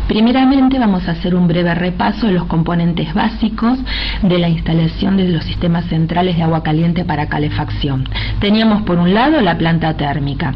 Primeramente vamos a hacer un breve repaso de los componentes básicos de la instalación de los sistemas centrales de agua caliente para calefacción. Teníamos por un lado la planta térmica.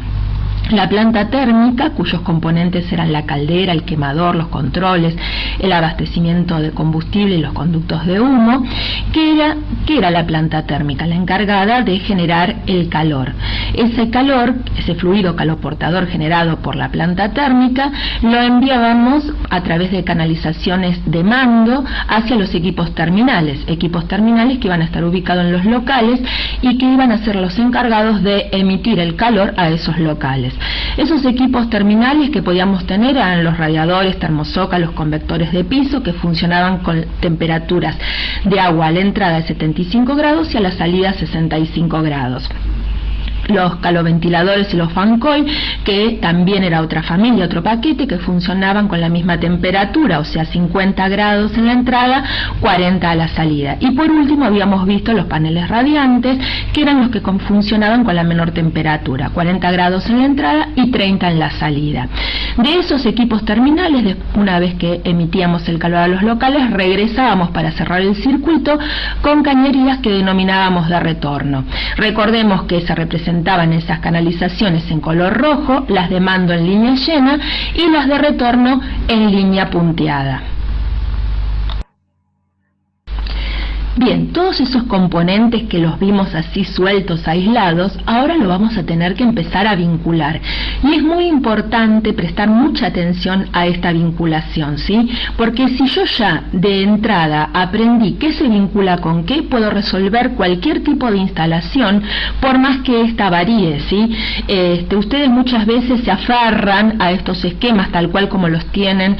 La planta térmica, cuyos componentes eran la caldera, el quemador, los controles, el abastecimiento de combustible y los conductos de humo. ¿Qué era la planta térmica? La encargada de generar el calor. Ese calor, ese fluido caloportador generado por la planta térmica, lo enviábamos a través de canalizaciones de mando hacia los equipos terminales que iban a estar ubicados en los locales y que iban a ser los encargados de emitir el calor a esos locales. Esos equipos terminales que podíamos tener eran los radiadores, termozócalos, convectores de piso, que funcionaban con temperaturas de agua a la entrada de 75 grados y a la salida 65 grados. Los caloventiladores y los fan coil, que también era otra familia, otro paquete, que funcionaban con la misma temperatura, o sea 50 grados en la entrada, 40 a la salida. Y por último habíamos visto los paneles radiantes, que eran los que funcionaban con la menor temperatura, 40 grados en la entrada y 30 en la salida. De esos equipos terminales, una vez que emitíamos el calor a los locales, regresábamos para cerrar el circuito con cañerías que denominábamos de retorno. Recordemos que se representaban esas canalizaciones en color rojo, las de mando en línea llena y las de retorno en línea punteada. Bien, todos esos componentes que los vimos así sueltos, aislados, ahora lo vamos a tener que empezar a vincular. Y es muy importante prestar mucha atención a esta vinculación, ¿sí? Porque si yo ya de entrada aprendí qué se vincula con qué, puedo resolver cualquier tipo de instalación, por más que esta varíe, ¿sí? Ustedes muchas veces se aferran a estos esquemas tal cual como los tienen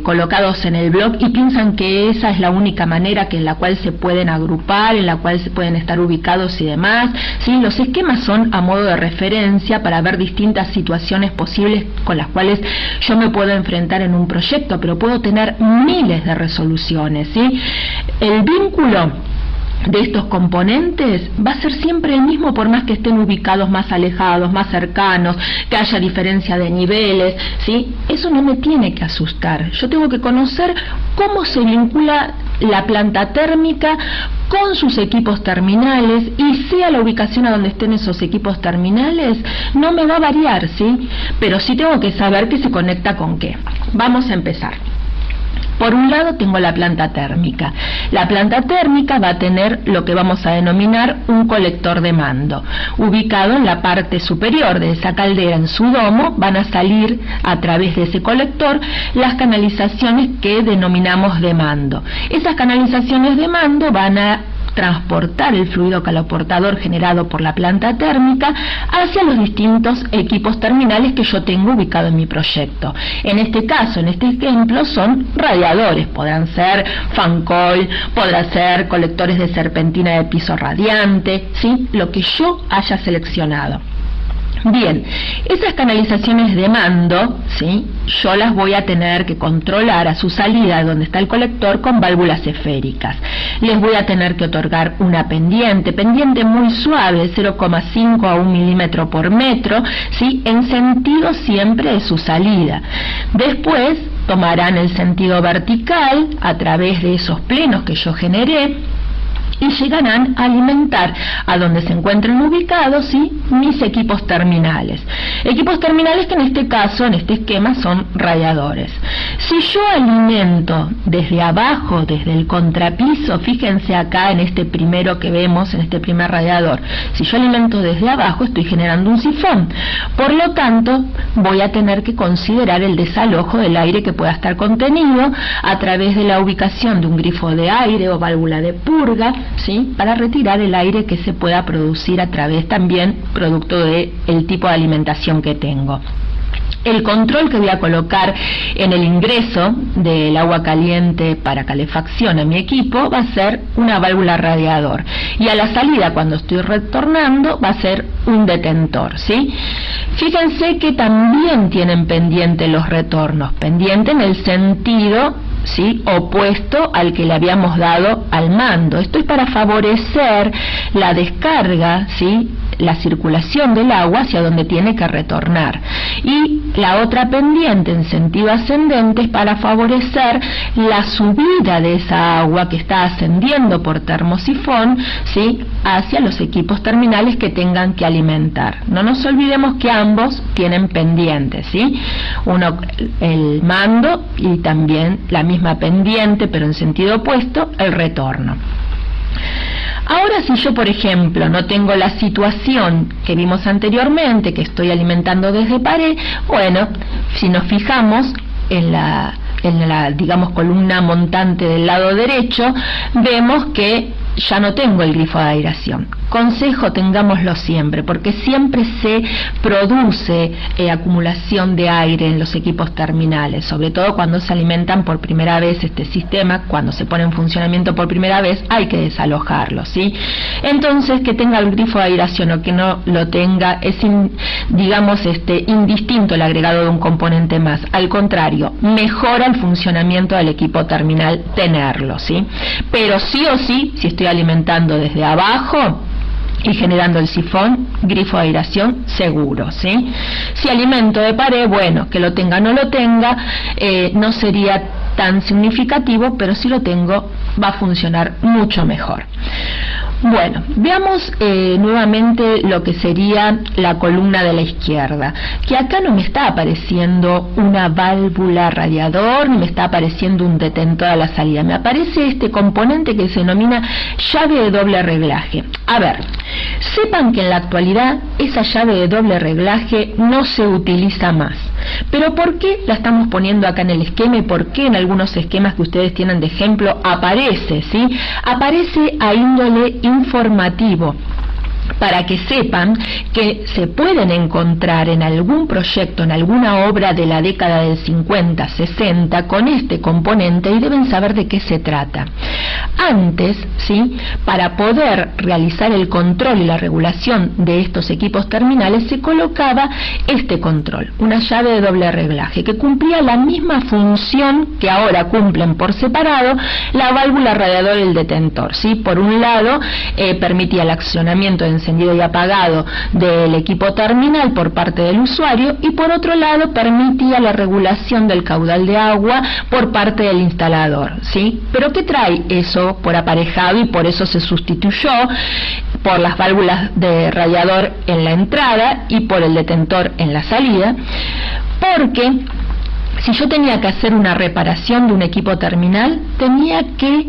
colocados en el blog y piensan que esa es la única manera en la cual se pueden agrupar, en la cual se pueden estar ubicados y demás, ¿sí? Los esquemas son a modo de referencia para ver distintas situaciones posibles con las cuales yo me puedo enfrentar en un proyecto, pero puedo tener miles de resoluciones, ¿sí? El vínculo de estos componentes va a ser siempre el mismo, por más que estén ubicados más alejados, más cercanos, que haya diferencia de niveles, ¿sí? Eso no me tiene que asustar. Yo tengo que conocer cómo se vincula la planta térmica con sus equipos terminales, y sea la ubicación a donde estén esos equipos terminales, no me va a variar, ¿sí? Pero sí tengo que saber qué se conecta con qué. Vamos a empezar. Por un lado tengo la planta térmica. La planta térmica va a tener lo que vamos a denominar un colector de mando. Ubicado en la parte superior de esa caldera, en su domo, van a salir a través de ese colector las canalizaciones que denominamos de mando. Esas canalizaciones de mando van a transportar el fluido caloportador generado por la planta térmica hacia los distintos equipos terminales que yo tengo ubicado en mi proyecto. En este caso, en este ejemplo, son radiadores, podrán ser fan coil, podrán ser colectores de serpentina de piso radiante, ¿sí? Lo que yo haya seleccionado. Bien, esas canalizaciones de mando, ¿sí? Yo las voy a tener que controlar a su salida, donde está el colector, con válvulas esféricas. Les voy a tener que otorgar una pendiente muy suave, 0,5 a 1 milímetro por metro, ¿sí? En sentido siempre de su salida. Después tomarán el sentido vertical a través de esos plenos que yo generé, y llegarán a alimentar a donde se encuentren ubicados, ¿sí? Mis equipos terminales. Equipos terminales que en este caso, en este esquema, son radiadores. Si yo alimento desde abajo, desde el contrapiso, fíjense acá en este primero que vemos, en este primer radiador, si yo alimento desde abajo, estoy generando un sifón. Por lo tanto, voy a tener que considerar el desalojo del aire que pueda estar contenido a través de la ubicación de un grifo de aire o válvula de purga, ¿sí? Para retirar el aire que se pueda producir a través también producto del tipo de alimentación que tengo. El control que voy a colocar en el ingreso del agua caliente para calefacción a mi equipo va a ser una válvula radiador, y a la salida, cuando estoy retornando, va a ser un detentor, ¿sí? Fíjense que también tienen pendiente los retornos, pendiente en el sentido, ¿sí?, opuesto al que le habíamos dado al mando. Esto es para favorecer la descarga, ¿sí?, la circulación del agua hacia donde tiene que retornar. Y la otra pendiente en sentido ascendente es para favorecer la subida de esa agua que está ascendiendo por termosifón, ¿sí?, hacia los equipos terminales que tengan que alimentar. No nos olvidemos que ambos tienen pendientes, ¿sí? Uno el mando y también la misma pendiente, pero en sentido opuesto, el retorno. Ahora, si yo, por ejemplo, no tengo la situación que vimos anteriormente, que estoy alimentando desde pared, bueno, si nos fijamos en la digamos, columna montante del lado derecho, vemos que ya no tengo el grifo de aireación. Consejo, tengámoslo siempre, porque siempre se produce acumulación de aire en los equipos terminales, sobre todo cuando se alimentan por primera vez este sistema. Cuando se pone en funcionamiento por primera vez hay que desalojarlo, ¿sí? Entonces, que tenga el grifo de aireación o que no lo tenga es digamos indistinto el agregado de un componente más. Al contrario, mejora el funcionamiento del equipo terminal tenerlo, ¿sí? Pero sí o sí, si estoy alimentando desde abajo y generando el sifón, grifo de aireación seguro, ¿sí? Si alimento de pared, bueno, que lo tenga o no lo tenga, no sería tan significativo, pero si lo tengo va a funcionar mucho mejor. Bueno, veamos nuevamente lo que sería la columna de la izquierda, que acá no me está apareciendo una válvula radiador, ni me está apareciendo un detentor a la salida, me aparece este componente que se denomina llave de doble reglaje. A ver, sepan que en la actualidad esa llave de doble reglaje no se utiliza más. Pero ¿por qué la estamos poniendo acá en el esquema y por qué en algunos esquemas que ustedes tienen de ejemplo aparece, ¿sí? Aparece a índole informativo, para que sepan que se pueden encontrar en algún proyecto, en alguna obra de la década del 50, 60, con este componente y deben saber de qué se trata. Antes, ¿sí?, para poder realizar el control y la regulación de estos equipos terminales se colocaba este control, una llave de doble reglaje que cumplía la misma función que ahora cumplen por separado la válvula radiador y el detentor, ¿sí? Por un lado, permitía el accionamiento de encendido y apagado del equipo terminal por parte del usuario, y por otro lado permitía la regulación del caudal de agua por parte del instalador, ¿sí? Pero ¿qué trae eso por aparejado? Y por eso se sustituyó por las válvulas de radiador en la entrada y por el detentor en la salida, porque si yo tenía que hacer una reparación de un equipo terminal, tenía que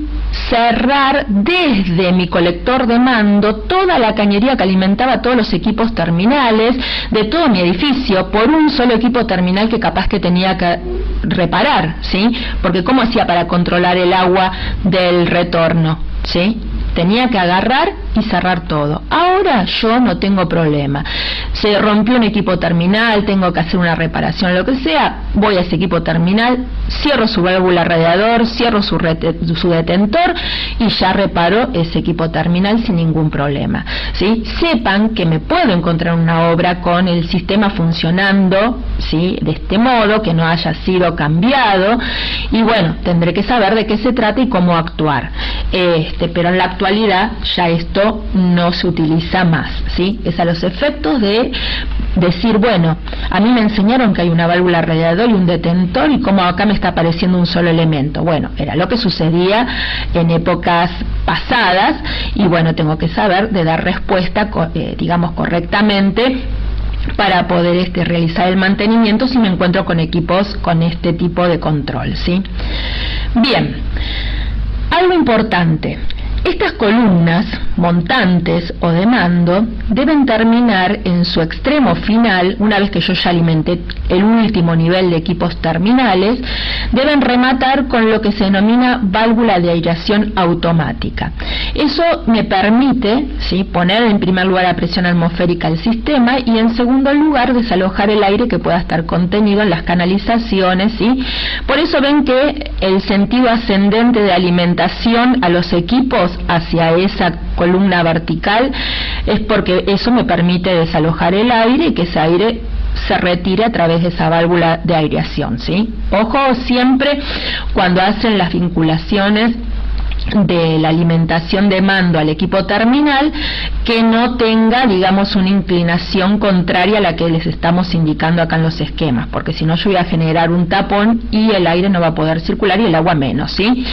cerrar desde mi colector de mando toda la cañería que alimentaba todos los equipos terminales de todo mi edificio por un solo equipo terminal que capaz que tenía que reparar, ¿sí? Porque ¿cómo hacía para controlar el agua del retorno? ¿Sí? Tenía que agarrar y cerrar todo. Ahora yo no tengo problema. Se rompió un equipo terminal, tengo que hacer una reparación, lo que sea, voy a ese equipo terminal, cierro su válvula radiador, cierro su detentor y ya reparo ese equipo terminal sin ningún problema, ¿sí? Sepan que me puedo encontrar una obra con el sistema funcionando, ¿sí?, de este modo, que no haya sido cambiado, y bueno, tendré que saber de qué se trata y cómo actuar. Pero en la actualidad ya esto no se utiliza más, ¿sí? Es a los efectos de decir, bueno, a mí me enseñaron que hay una válvula radiador y un detentor y como acá me está apareciendo un solo elemento. Bueno, era lo que sucedía en épocas pasadas y bueno, tengo que saber de dar respuesta, digamos, correctamente para poder realizar el mantenimiento si me encuentro con equipos con este tipo de control, ¿sí? Bien, algo importante. Estas columnas montantes o de mando deben terminar en su extremo final, una vez que yo ya alimenté el último nivel de equipos terminales, deben rematar con lo que se denomina válvula de aireación automática. Eso me permite, ¿sí?, poner en primer lugar a presión atmosférica el sistema y en segundo lugar desalojar el aire que pueda estar contenido en las canalizaciones, ¿sí? Por eso ven que el sentido ascendente de alimentación a los equipos hacia esa columna vertical es porque eso me permite desalojar el aire y que ese aire se retire a través de esa válvula de aireación, ¿sí? Ojo siempre cuando hacen las vinculaciones de la alimentación de mando al equipo terminal que no tenga, digamos, una inclinación contraria a la que les estamos indicando acá en los esquemas, porque si no yo voy a generar un tapón y el aire no va a poder circular y el agua menos, ¿sí?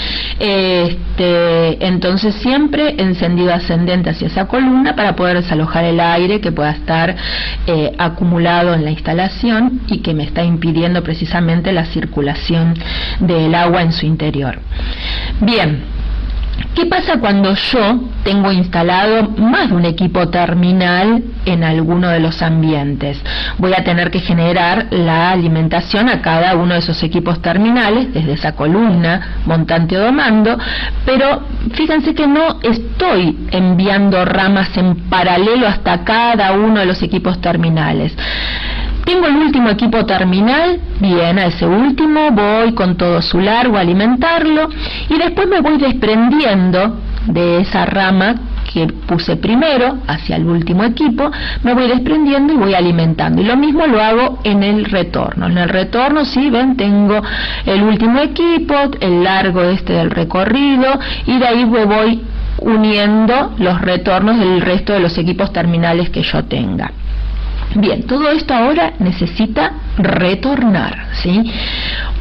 Entonces siempre encendido ascendente hacia esa columna para poder desalojar el aire que pueda estar acumulado en la instalación y que me está impidiendo precisamente la circulación del agua en su interior. Bien. ¿Qué pasa cuando yo tengo instalado más de un equipo terminal en alguno de los ambientes? Voy a tener que generar la alimentación a cada uno de esos equipos terminales desde esa columna montante o domando, pero fíjense que no estoy enviando ramas en paralelo hasta cada uno de los equipos terminales. Tengo el último equipo terminal, bien, a ese último voy con todo su largo a alimentarlo y después me voy desprendiendo de esa rama que puse primero hacia el último equipo, me voy desprendiendo y voy alimentando. Y lo mismo lo hago en el retorno. En el retorno, sí, ven, tengo el último equipo, el largo del recorrido y de ahí me voy uniendo los retornos del resto de los equipos terminales que yo tenga. Bien, todo esto ahora necesita retornar, ¿sí?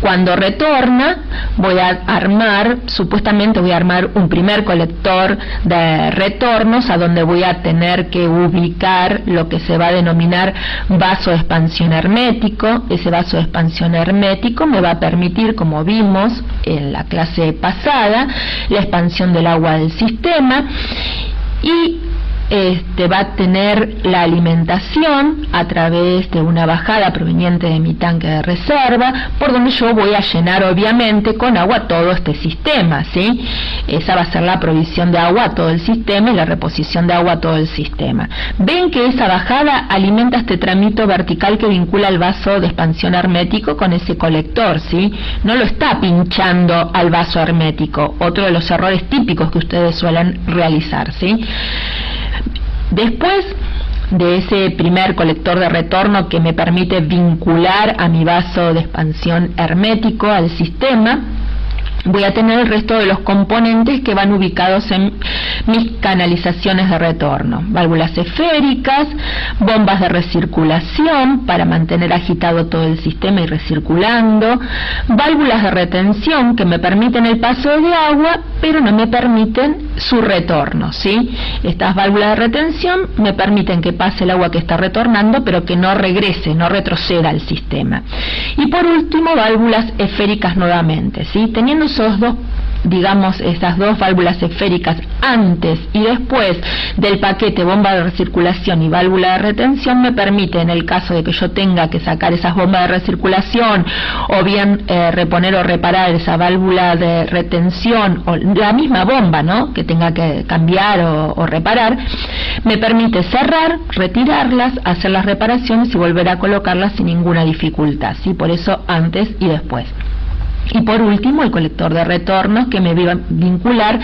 Cuando retorna voy a armar, supuestamente voy a armar un primer colector de retornos a donde voy a tener que ubicar lo que se va a denominar vaso de expansión hermético. Ese vaso de expansión hermético me va a permitir, como vimos en la clase pasada, la expansión del agua del sistema y va a tener la alimentación a través de una bajada proveniente de mi tanque de reserva, por donde yo voy a llenar obviamente con agua todo este sistema, ¿sí? Esa va a ser la provisión de agua a todo el sistema y la reposición de agua a todo el sistema. Ven que esa bajada alimenta este tramito vertical que vincula el vaso de expansión hermético con ese colector, ¿sí? No lo está pinchando al vaso hermético, otro de los errores típicos que ustedes suelen realizar, ¿sí? Después de ese primer colector de retorno que me permite vincular a mi vaso de expansión hermético al sistema, voy a tener el resto de los componentes que van ubicados en mis canalizaciones de retorno. Válvulas esféricas, bombas de recirculación para mantener agitado todo el sistema y recirculando, válvulas de retención que me permiten el paso de agua, pero no me permiten su retorno, ¿sí? Estas válvulas de retención me permiten que pase el agua que está retornando, pero que no regrese, no retroceda al sistema. Y por último, válvulas esféricas nuevamente, ¿sí? Teniendo esos dos, digamos, estas dos válvulas esféricas antes y después del paquete bomba de recirculación y válvula de retención, me permite, en el caso de que yo tenga que sacar esas bombas de recirculación o bien reponer o reparar esa válvula de retención o la misma bomba, ¿no?, que tenga que cambiar o reparar, me permite cerrar, retirarlas, hacer las reparaciones y volver a colocarlas sin ninguna dificultad, ¿sí? Por eso antes y después. Y por último, el colector de retornos que me va a vincular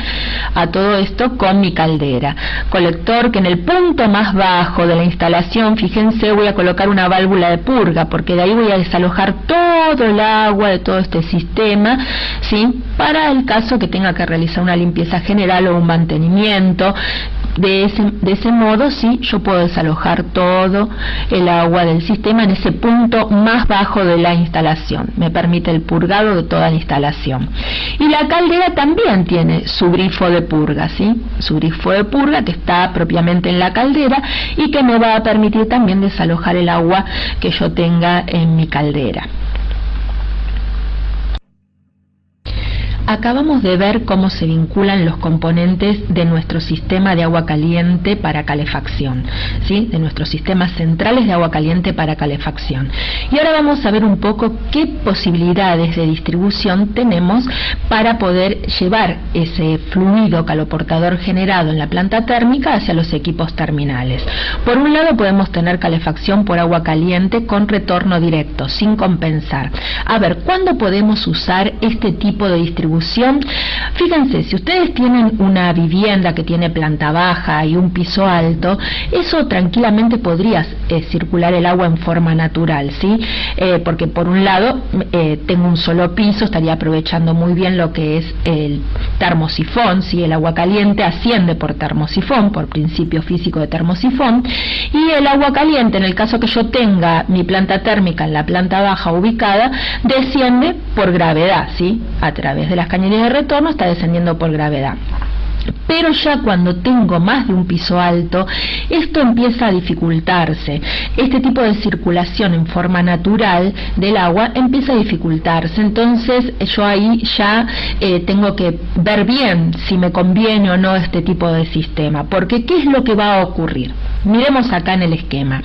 a todo esto con mi caldera. Colector que en el punto más bajo de la instalación, fíjense, voy a colocar una válvula de purga, porque de ahí voy a desalojar todo el agua de todo este sistema, ¿sí?, para el caso que tenga que realizar una limpieza general o un mantenimiento. De ese modo, sí, yo puedo desalojar todo el agua del sistema en ese punto más bajo de la instalación. Me permite el purgado de toda la instalación. Y la caldera también tiene su grifo de purga, ¿sí? Su grifo de purga que está propiamente en la caldera y que me va a permitir también desalojar el agua que yo tenga en mi caldera. Acabamos de ver cómo se vinculan los componentes de nuestro sistema de agua caliente para calefacción, ¿sí?, de nuestros sistemas centrales de agua caliente para calefacción. Y ahora vamos a ver un poco qué posibilidades de distribución tenemos para poder llevar ese fluido caloportador generado en la planta térmica hacia los equipos terminales. Por un lado podemos tener calefacción por agua caliente con retorno directo, sin compensar. A ver, ¿cuándo podemos usar este tipo de distribución distribución. Fíjense, si ustedes tienen una vivienda que tiene planta baja y un piso alto, eso tranquilamente podría circular el agua en forma natural, ¿sí? Porque por un lado tengo un solo piso, estaría aprovechando muy bien lo que es el termosifón, ¿sí? El agua caliente asciende por termosifón, por principio físico de termosifón, y el agua caliente, en el caso que yo tenga mi planta térmica en la planta baja ubicada, desciende por gravedad, ¿sí? A través de las cañerías de retorno está descendiendo por gravedad. Pero ya cuando tengo más de un piso alto, esto empieza a dificultarse. Este tipo de circulación en forma natural del agua empieza a dificultarse. Entonces yo ahí ya tengo que ver bien si me conviene o no este tipo de sistema. Porque ¿qué es lo que va a ocurrir? Miremos acá en el esquema.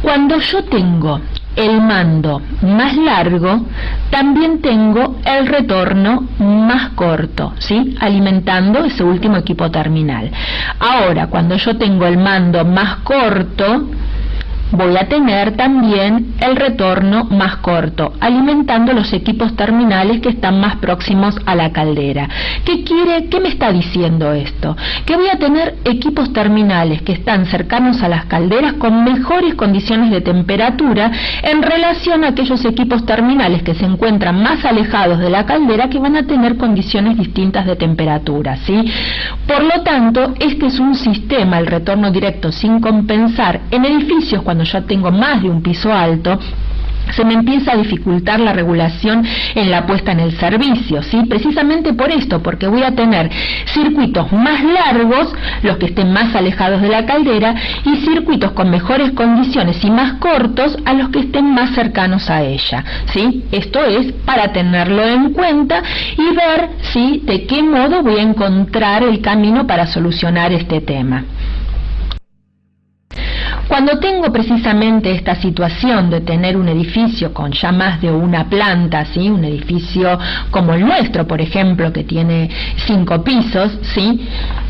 Cuando yo tengo el mando más largo, también tengo el retorno más corto, ¿sí? Alimentando ese último equipo terminal. Ahora, cuando yo tengo el mando más corto, voy a tener también el retorno más corto, alimentando los equipos terminales que están más próximos a la caldera. ¿Qué me está diciendo esto? Que voy a tener equipos terminales que están cercanos a las calderas con mejores condiciones de temperatura en relación a aquellos equipos terminales que se encuentran más alejados de la caldera, que van a tener condiciones distintas de temperatura, ¿sí? Por lo tanto, este es un sistema, el retorno directo sin compensar, en edificios cuando yo tengo más de un piso alto. Se me empieza a dificultar la regulación en la puesta en el servicio, ¿sí? Precisamente por esto, porque voy a tener circuitos más largos, los que estén más alejados de la caldera, y circuitos con mejores condiciones y más cortos a los que estén más cercanos a ella, ¿sí? Esto es para tenerlo en cuenta y ver, ¿sí?, de qué modo voy a encontrar el camino para solucionar este tema. Cuando tengo precisamente esta situación de tener un edificio con ya más de una planta, ¿sí?, un edificio como el nuestro, por ejemplo, que tiene 5 pisos, ¿sí?,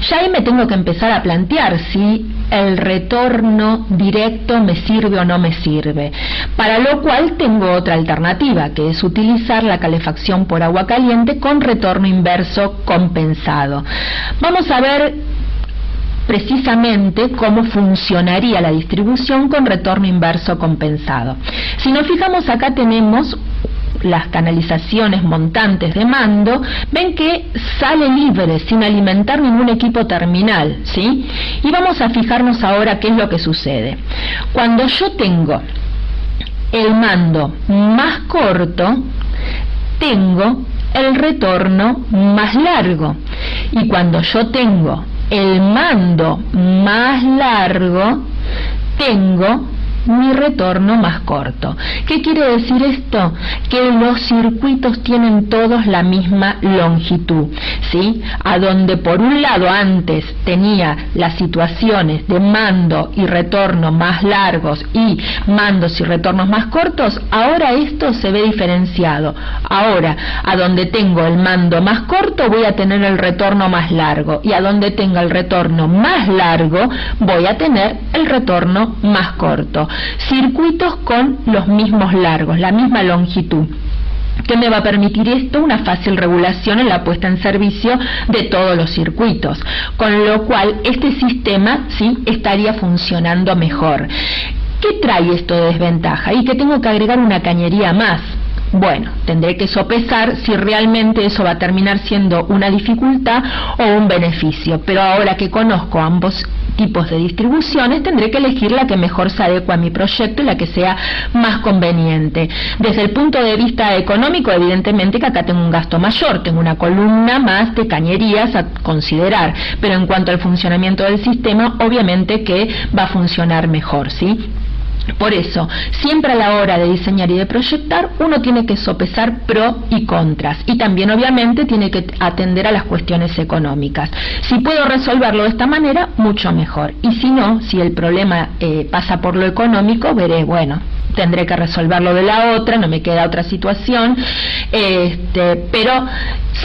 ya ahí me tengo que empezar a plantear si el retorno directo me sirve o no me sirve, para lo cual tengo otra alternativa, que es utilizar la calefacción por agua caliente con retorno inverso compensado. Vamos a ver precisamente cómo funcionaría la distribución con retorno inverso compensado. Si nos fijamos, acá tenemos las canalizaciones montantes de mando. Ven que sale libre, sin alimentar ningún equipo terminal, ¿sí? Y vamos a fijarnos ahora qué es lo que sucede. Cuando yo tengo el mando más corto, tengo el retorno más largo. Y cuando yo tengo el mando más largo, tengo mi retorno más corto. ¿Qué quiere decir esto? Que los circuitos tienen todos la misma longitud, ¿sí? A donde por un lado antes tenía las situaciones de mando y retorno más largos y mandos y retornos más cortos, ahora esto se ve diferenciado. Ahora, a donde tengo el mando más corto voy a tener el retorno más largo, y a donde tenga el retorno más largo voy a tener el retorno más corto. Circuitos con los mismos largos, la misma longitud. ¿Qué me va a permitir esto? Una fácil regulación en la puesta en servicio de todos los circuitos, con lo cual este sistema, ¿sí?, estaría funcionando mejor. ¿Qué trae esto de desventaja? Y que tengo que agregar una cañería más. Bueno, tendré que sopesar si realmente eso va a terminar siendo una dificultad o un beneficio, pero ahora que conozco ambos tipos de distribuciones, tendré que elegir la que mejor se adecua a mi proyecto y la que sea más conveniente. Desde el punto de vista económico, evidentemente que acá tengo un gasto mayor, tengo una columna más de cañerías a considerar, pero en cuanto al funcionamiento del sistema, obviamente que va a funcionar mejor, ¿sí? Por eso, siempre a la hora de diseñar y de proyectar, uno tiene que sopesar pro y contras, y también obviamente tiene que atender a las cuestiones económicas. Si puedo resolverlo de esta manera, mucho mejor, y si no, si el problema pasa por lo económico, veré, bueno, tendré que resolverlo de la otra, no me queda otra situación, pero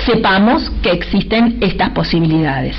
sepamos que existen estas posibilidades.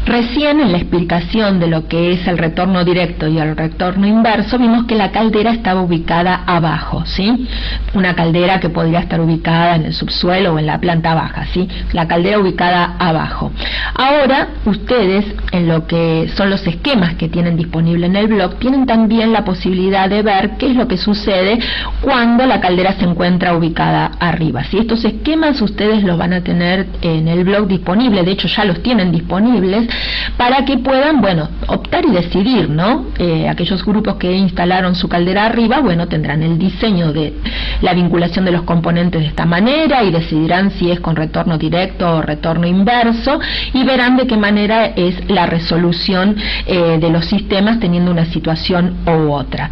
Recién en la explicación de lo que es el retorno directo y el retorno inverso vimos que la caldera estaba ubicada abajo, ¿sí? Una caldera que podría estar ubicada en el subsuelo o en la planta baja, ¿sí? La caldera ubicada abajo. Ahora ustedes, en lo que son los esquemas que tienen disponible en el blog, tienen también la posibilidad de ver qué es lo que sucede cuando la caldera se encuentra ubicada arriba, ¿sí? Estos esquemas ustedes los van a tener en el blog disponible, de hecho ya los tienen disponibles, para que puedan, bueno, optar y decidir, ¿no? Aquellos grupos que instalaron su caldera arriba, bueno, tendrán el diseño de la vinculación de los componentes de esta manera y decidirán si es con retorno directo o retorno inverso, y verán de qué manera es la resolución de los sistemas teniendo una situación u otra.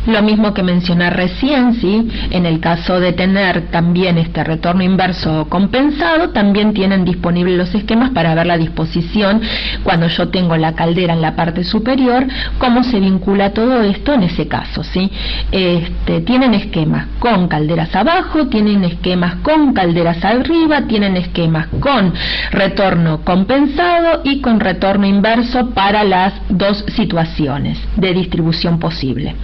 Lo mismo que mencioné recién, ¿sí? En el caso de tener también este retorno inverso compensado, también tienen disponibles los esquemas para ver la disposición cuando yo tengo la caldera en la parte superior, cómo se vincula todo esto en ese caso, ¿sí? Tienen esquemas con calderas abajo, tienen esquemas con calderas arriba, tienen esquemas con retorno compensado y con retorno inverso para las dos situaciones de distribución posible.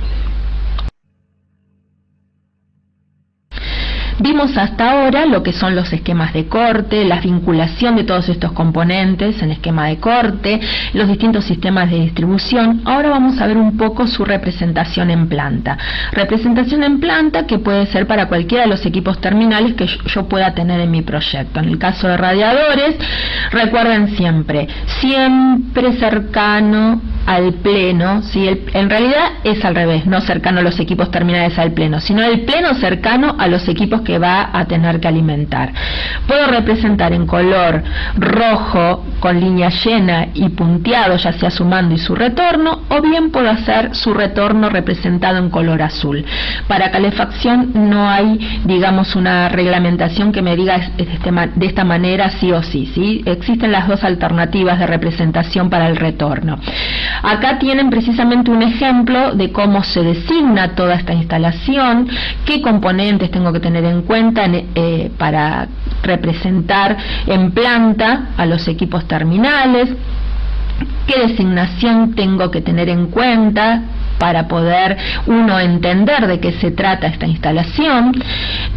Vimos hasta ahora lo que son los esquemas de corte, la vinculación de todos estos componentes en esquema de corte, los distintos sistemas de distribución. Ahora vamos a ver un poco su representación en planta. Representación en planta que puede ser para cualquiera de los equipos terminales que yo pueda tener en mi proyecto. En el caso de radiadores, recuerden siempre cercano al pleno, ¿sí? En realidad es al revés, no cercano a los equipos terminales al pleno, sino el pleno cercano a los equipos que va a tener que alimentar. Puedo representar en color rojo con línea llena y punteado, ya sea su mando y su retorno, o bien puedo hacer su retorno representado en color azul. Para calefacción no hay, digamos, una reglamentación que me diga de esta manera sí o sí, ¿sí? Existen las dos alternativas de representación para el retorno. Acá tienen precisamente un ejemplo de cómo se designa toda esta instalación, qué componentes tengo que tener en cuenta para representar en planta a los equipos terminales, qué designación tengo que tener en cuenta para poder uno entender de qué se trata esta instalación,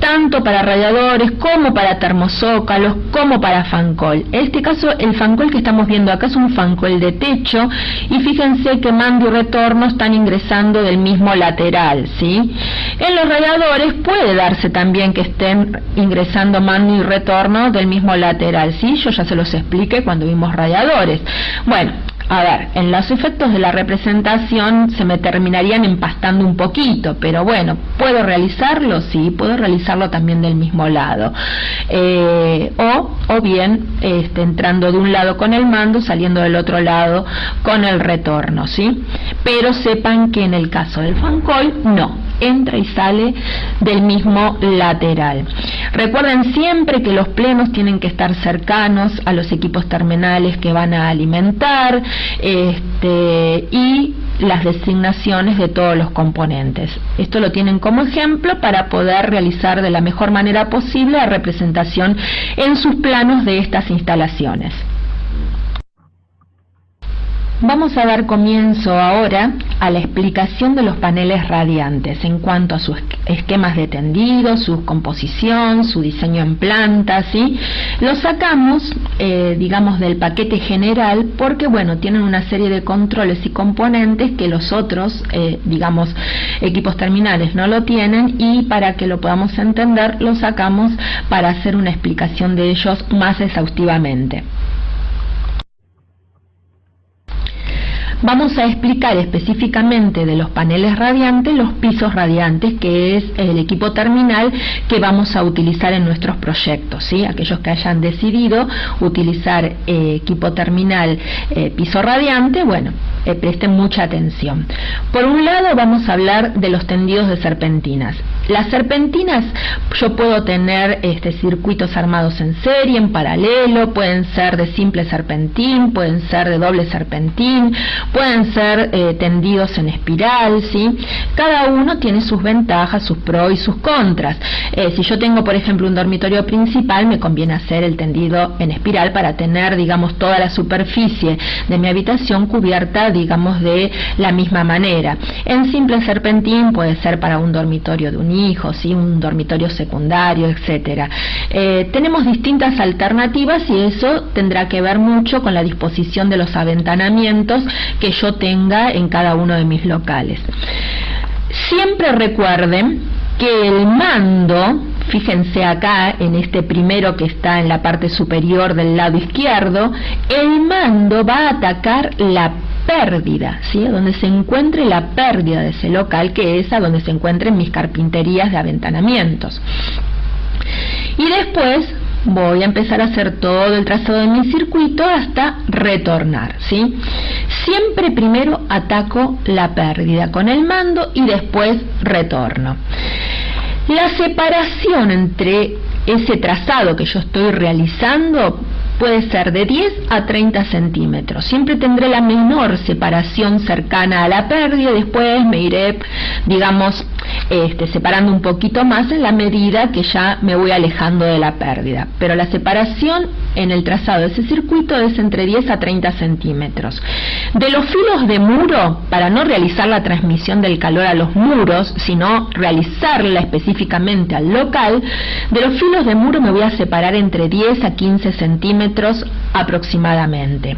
tanto para radiadores como para termozócalos, como para fancol. En este caso, el fancol que estamos viendo acá es un fancol de techo, y fíjense que mando y retorno están ingresando del mismo lateral, ¿sí? En los radiadores puede darse también que estén ingresando mando y retorno del mismo lateral, ¿sí? Yo ya se los expliqué cuando vimos radiadores. Bueno, a ver, en los efectos de la representación se me terminarían empastando un poquito, pero bueno, ¿puedo realizarlo? Sí, puedo realizarlo también del mismo lado. O bien entrando de un lado con el mando, saliendo del otro lado con el retorno, ¿sí? Pero sepan que en el caso del fancol, no, entra y sale del mismo lateral. Recuerden siempre que los plenos tienen que estar cercanos a los equipos terminales que van a alimentar, y las designaciones de todos los componentes. Esto lo tienen como ejemplo para poder realizar de la mejor manera posible la representación en sus planos de estas instalaciones. Vamos a dar comienzo ahora a la explicación de los paneles radiantes en cuanto a sus esquemas de tendido, su composición, su diseño en planta, ¿sí? Los sacamos, digamos, del paquete general porque, bueno, tienen una serie de controles y componentes que los otros, digamos, equipos terminales no lo tienen, y para que lo podamos entender, los sacamos para hacer una explicación de ellos más exhaustivamente. Vamos a explicar específicamente de los paneles radiantes, los pisos radiantes, que es el equipo terminal que vamos a utilizar en nuestros proyectos, ¿sí? Aquellos que hayan decidido utilizar equipo terminal piso radiante, bueno, presten mucha atención. Por un lado vamos a hablar de los tendidos de serpentinas. Las serpentinas yo puedo tener circuitos armados en serie, en paralelo, pueden ser de simple serpentín, pueden ser de doble serpentín, pueden ser tendidos en espiral, ¿sí? Cada uno tiene sus ventajas, sus pros y sus contras. Si yo tengo, por ejemplo, un dormitorio principal, me conviene hacer el tendido en espiral para tener, digamos, toda la superficie de mi habitación cubierta, digamos, de la misma manera. En simple serpentín puede ser para un dormitorio de un hijo, ¿sí? Un dormitorio secundario, etcétera. Tenemos distintas alternativas y eso tendrá que ver mucho con la disposición de los aventanamientos que yo tenga en cada uno de mis locales. Siempre recuerden que el mando, fíjense acá en este primero que está en la parte superior del lado izquierdo, el mando va a atacar la pérdida, ¿sí? Donde se encuentre la pérdida de ese local, que es a donde se encuentren mis carpinterías de aventanamientos. Y después voy a empezar a hacer todo el trazado de mi circuito hasta retornar, ¿sí? Siempre primero ataco la pérdida con el mando y después retorno. La separación entre ese trazado que yo estoy realizando puede ser de 10 a 30 centímetros. Siempre tendré la menor separación cercana a la pérdida y después me iré, digamos, separando un poquito más en la medida que ya me voy alejando de la pérdida. Pero la separación en el trazado de ese circuito es entre 10 a 30 centímetros. De los filos de muro, para no realizar la transmisión del calor a los muros, sino realizarla específicamente al local, de los filos de muro me voy a separar entre 10 a 15 centímetros aproximadamente.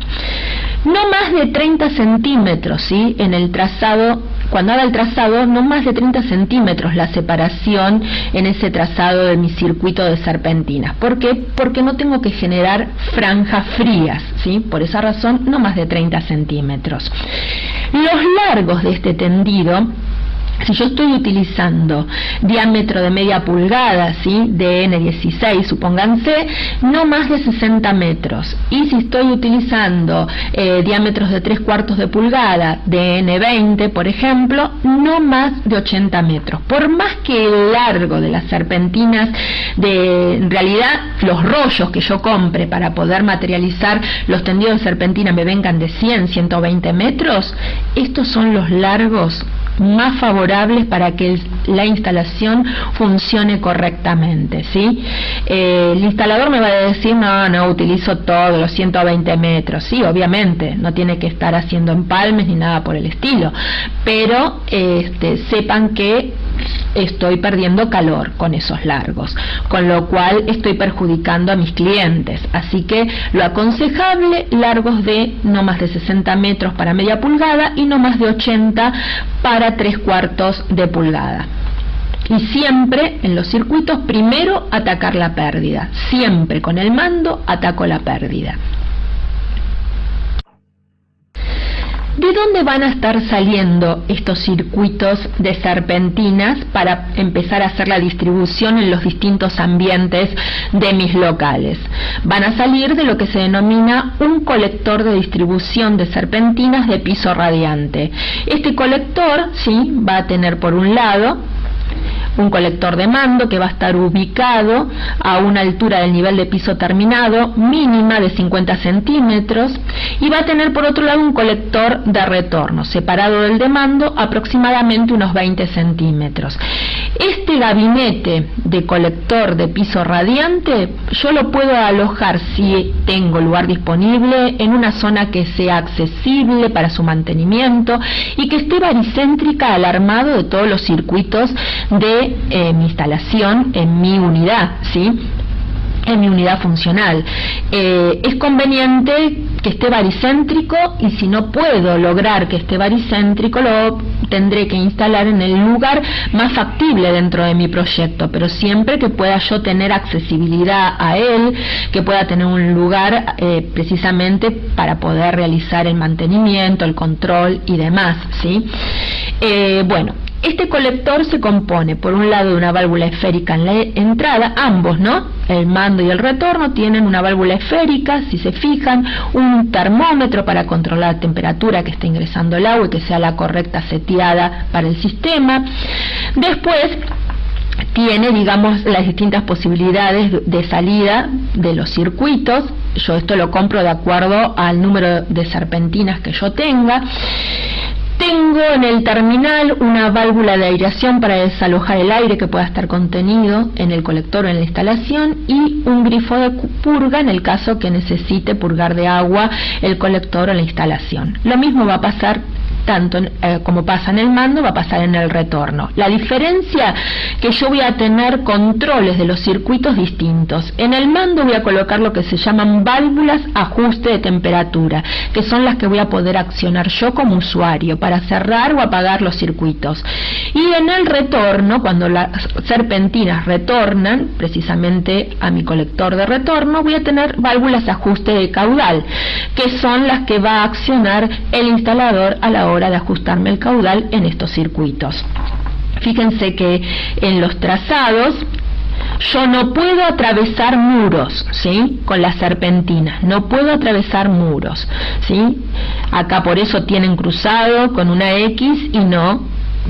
No más de 30 centímetros, ¿sí? En el trazado, cuando haga el trazado, no más de 30 centímetros la separación en ese trazado de mi circuito de serpentinas. ¿Por qué? Porque no tengo que generar franjas frías, ¿sí? Por esa razón, no más de 30 centímetros. Los largos de este tendido, si yo estoy utilizando diámetro de media pulgada, ¿sí? De N16, supónganse, no más de 60 metros. Y si estoy utilizando diámetros de 3/4 de pulgada, de N20, por ejemplo, no más de 80 metros. Por más que el largo de las serpentinas, en realidad los rollos que yo compre para poder materializar los tendidos de serpentina me vengan de 100, 120 metros, estos son los largos más favorables para que la instalación funcione correctamente, ¿sí? El instalador me va a decir, no utilizo todos los 120 metros, sí, obviamente, no tiene que estar haciendo empalmes ni nada por el estilo, pero sepan que estoy perdiendo calor con esos largos, con lo cual estoy perjudicando a mis clientes. Así que lo aconsejable, largos de no más de 60 metros para media pulgada y no más de 80 para 3/4 de pulgada. Y siempre en los circuitos primero atacar la pérdida, siempre con el mando ataco la pérdida. ¿De dónde van a estar saliendo estos circuitos de serpentinas para empezar a hacer la distribución en los distintos ambientes de mis locales? Van a salir de lo que se denomina un colector de distribución de serpentinas de piso radiante. Este colector, sí, va a tener por un lado un colector de mando que va a estar ubicado a una altura del nivel de piso terminado mínima de 50 centímetros y va a tener por otro lado un colector de retorno separado del de mando aproximadamente unos 20 centímetros. Este gabinete de colector de piso radiante yo lo puedo alojar, si tengo lugar disponible, en una zona que sea accesible para su mantenimiento y que esté baricéntrica al armado de todos los circuitos de mi instalación en mi unidad, ¿sí? En mi unidad funcional. Es conveniente que esté baricéntrico y si no puedo lograr que esté baricéntrico lo tendré que instalar en el lugar más factible dentro de mi proyecto, pero siempre que pueda yo tener accesibilidad a él, que pueda tener un lugar precisamente para poder realizar el mantenimiento, el control y demás, ¿sí? Bueno, Este colector se compone por un lado de una válvula esférica en la entrada, ambos, ¿no? El mando y el retorno tienen una válvula esférica, si se fijan, un termómetro para controlar la temperatura que está ingresando el agua y que sea la correcta seteada para el sistema. Después tiene, digamos, las distintas posibilidades de salida de los circuitos. Yo esto lo compro de acuerdo al número de serpentinas que yo tenga. Tengo en el terminal una válvula de aireación para desalojar el aire que pueda estar contenido en el colector o en la instalación, y un grifo de purga en el caso que necesite purgar de agua el colector o la instalación. Lo mismo va a pasar tanto como pasa en el mando, va a pasar en el retorno. La diferencia que yo voy a tener controles de los circuitos distintos. En el mando voy a colocar lo que se llaman válvulas ajuste de temperatura, que son las que voy a poder accionar yo como usuario para cerrar o apagar los circuitos. Y en el retorno, cuando las serpentinas retornan precisamente a mi colector de retorno, voy a tener válvulas ajuste de caudal, que son las que va a accionar el instalador a la hora de ajustarme el caudal en estos circuitos. Fíjense que en los trazados yo no puedo atravesar muros, ¿sí? Con las serpentinas, no puedo atravesar muros, ¿sí? Acá por eso tienen cruzado con una X y no,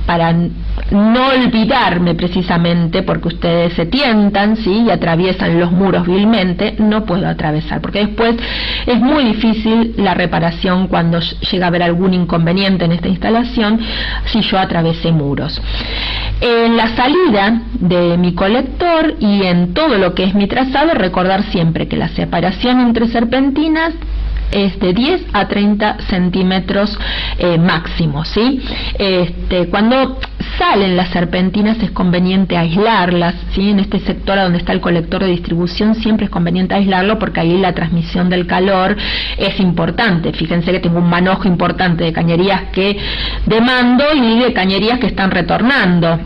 para no olvidarme precisamente, porque ustedes se tientan, ¿sí? Y atraviesan los muros vilmente. No puedo atravesar, porque después es muy difícil la reparación cuando llega a haber algún inconveniente en esta instalación si yo atravesé muros. En la salida de mi colector y en todo lo que es mi trazado, recordar siempre que la separación entre serpentinas es de 10 a 30 centímetros máximo, ¿sí? Cuando salen las serpentinas es conveniente aislarlas, ¿sí? En este sector donde está el colector de distribución siempre es conveniente aislarlo, porque ahí la transmisión del calor es importante. Fíjense que tengo un manojo importante de cañerías que demando y de cañerías que están retornando.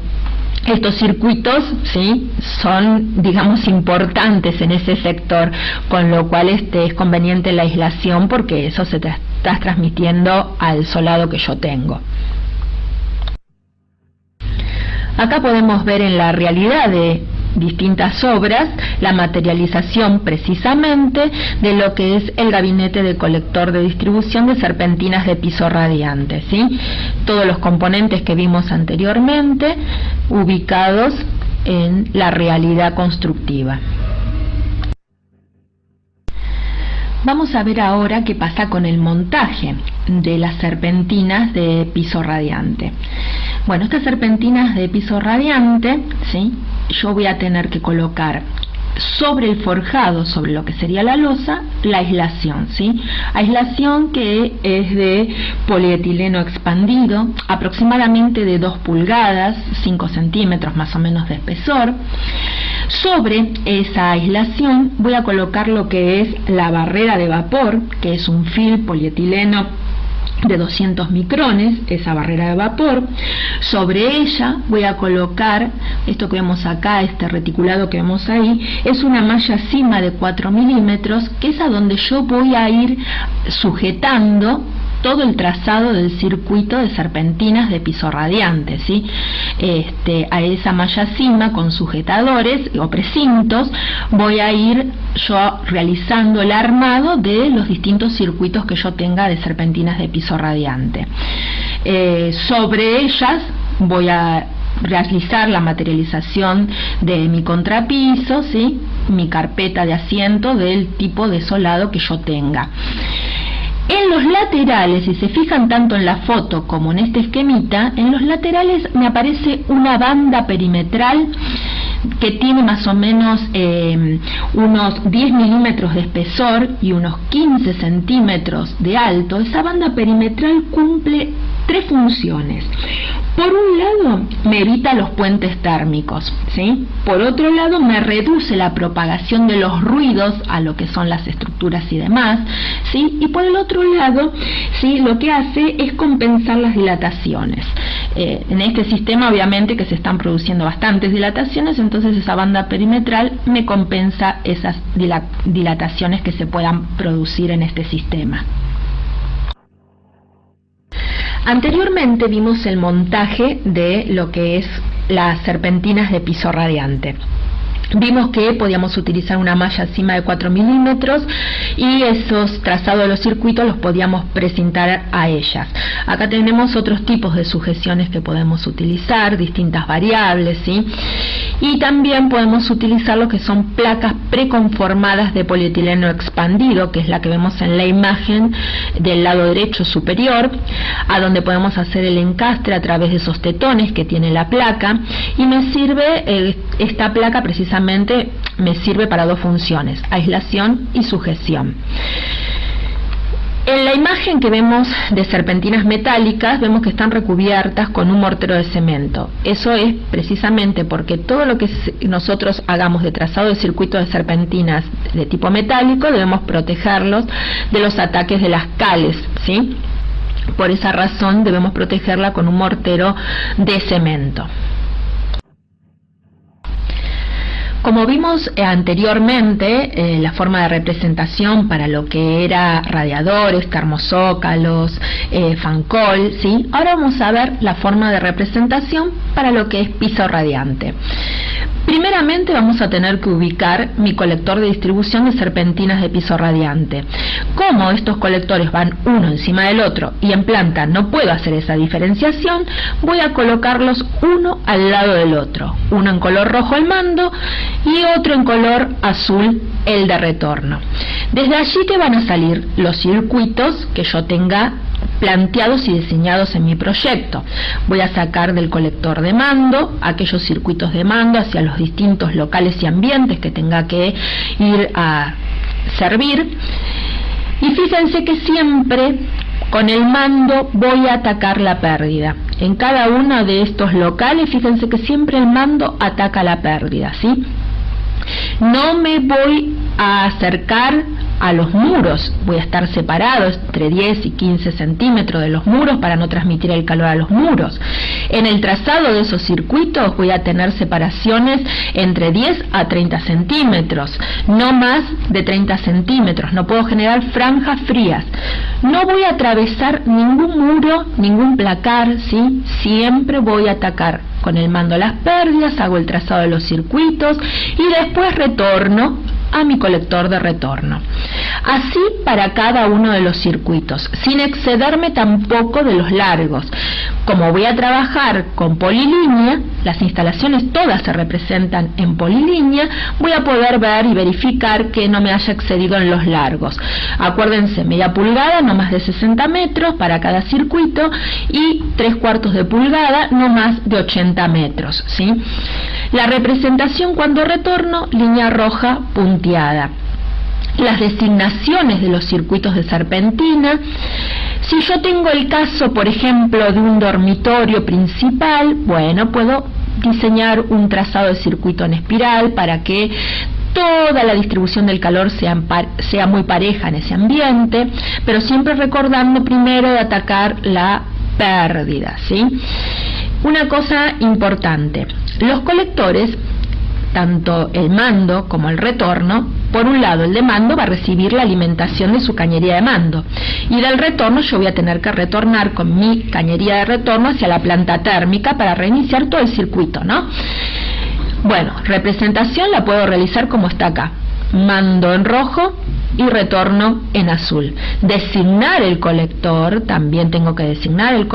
Estos circuitos, ¿sí?, son, digamos, importantes en ese sector, con lo cual es conveniente la aislación, porque eso se está transmitiendo al solado que yo tengo. Acá podemos ver en la realidad de distintas obras la materialización precisamente de lo que es el gabinete de colector de distribución de serpentinas de piso radiante, ¿sí? Todos los componentes que vimos anteriormente ubicados en la realidad constructiva. Vamos a ver ahora qué pasa con el montaje de las serpentinas de piso radiante. Bueno, estas serpentinas de piso radiante, ¿sí?, yo voy a tener que colocar sobre el forjado, sobre lo que sería la losa, la aislación, ¿sí? Aislación que es de polietileno expandido, aproximadamente de 2 pulgadas, 5 centímetros más o menos de espesor. Sobre esa aislación voy a colocar lo que es la barrera de vapor, que es un film polietileno de 200 micrones, esa barrera de vapor. Sobre ella voy a colocar esto que vemos acá, este reticulado que vemos ahí, es una malla cima de 4 milímetros, que es a donde yo voy a ir sujetando todo el trazado del circuito de serpentinas de piso radiante, ¿sí? A esa malla cima con sujetadores o precintos voy a ir yo realizando el armado de los distintos circuitos que yo tenga de serpentinas de piso radiante. Sobre ellas voy a realizar la materialización de mi contrapiso, ¿sí?, mi carpeta de asiento del tipo de solado que yo tenga. En los laterales, si se fijan tanto en la foto como en este esquemita, en los laterales me aparece una banda perimetral que tiene más o menos unos 10 milímetros de espesor y unos 15 centímetros de alto. Esa banda perimetral cumple 3 funciones. Por un lado, me evita los puentes térmicos, ¿sí? Por otro lado, me reduce la propagación de los ruidos a lo que son las estructuras y demás, ¿sí? Y por el otro lado, ¿sí?, lo que hace es compensar las dilataciones. En este sistema, obviamente, que se están produciendo bastantes dilataciones, entonces esa banda perimetral me compensa esas dilataciones que se puedan producir en este sistema. Anteriormente vimos el montaje de lo que es las serpentinas de piso radiante. Vimos que podíamos utilizar una malla encima de 4 milímetros y esos trazados de los circuitos los podíamos precintar a ellas. Acá tenemos otros tipos de sujeciones que podemos utilizar, distintas variables, ¿sí? Y también podemos utilizar lo que son placas preconformadas de polietileno expandido, que es la que vemos en la imagen del lado derecho superior, a donde podemos hacer el encastre a través de esos tetones que tiene la placa, y me sirve esta placa precisamente me sirve para dos funciones: aislación y sujeción. En la imagen que vemos de serpentinas metálicas, vemos que están recubiertas con un mortero de cemento. Eso es precisamente porque todo lo que nosotros hagamos de trazado de circuito de serpentinas de tipo metálico, debemos protegerlos de los ataques de las cales, ¿sí? Por esa razón debemos protegerla con un mortero de cemento. Como vimos anteriormente, la forma de representación para lo que era radiadores, termozócalos, fancol, ¿sí? Ahora vamos a ver la forma de representación para lo que es piso radiante. Primeramente vamos a tener que ubicar mi colector de distribución de serpentinas de piso radiante. Como estos colectores van uno encima del otro y en planta no puedo hacer esa diferenciación, voy a colocarlos uno al lado del otro. Uno en color rojo el mando y otro en color azul el de retorno. Desde allí que van a salir los circuitos que yo tenga planteados y diseñados en mi proyecto. Voy a sacar del colector de mando aquellos circuitos de mando hacia los distintos locales y ambientes que tenga que ir a servir. Y fíjense que siempre con el mando voy a atacar la pérdida. En cada uno de estos locales, fíjense que siempre el mando ataca la pérdida, ¿sí? No me voy a acercar a los muros, voy a estar separado entre 10 y 15 centímetros de los muros para no transmitir el calor a los muros. En el trazado de esos circuitos voy a tener separaciones entre 10 a 30 centímetros, no más de 30 centímetros, no puedo generar franjas frías. No voy a atravesar ningún muro, ningún placar, ¿sí? Siempre voy a atacar con el mando las pérdidas, hago el trazado de los circuitos y después retorno a mi colector de retorno. Así para cada uno de los circuitos, sin excederme tampoco de los largos. Como voy a trabajar con polilínea, las instalaciones todas se representan en polilínea, voy a poder ver y verificar que no me haya excedido en los largos. Acuérdense, media pulgada, no más de 60 metros para cada circuito, y 3/4 de pulgada, no más de 80 metros, ¿sí? La representación cuando retorno, línea roja punteada. Las designaciones de los circuitos de serpentina. Si yo tengo el caso, por ejemplo, de un dormitorio principal, bueno, puedo diseñar un trazado de circuito en espiral para que toda la distribución del calor sea muy pareja en ese ambiente, pero siempre recordando primero de atacar la pérdida, ¿sí? Una cosa importante, los colectores, tanto el mando como el retorno, por un lado el de mando va a recibir la alimentación de su cañería de mando y del retorno yo voy a tener que retornar con mi cañería de retorno hacia la planta térmica para reiniciar todo el circuito, ¿no? Bueno, representación la puedo realizar como está acá: mando en rojo y retorno en azul. Designar el colector, también tengo que designar el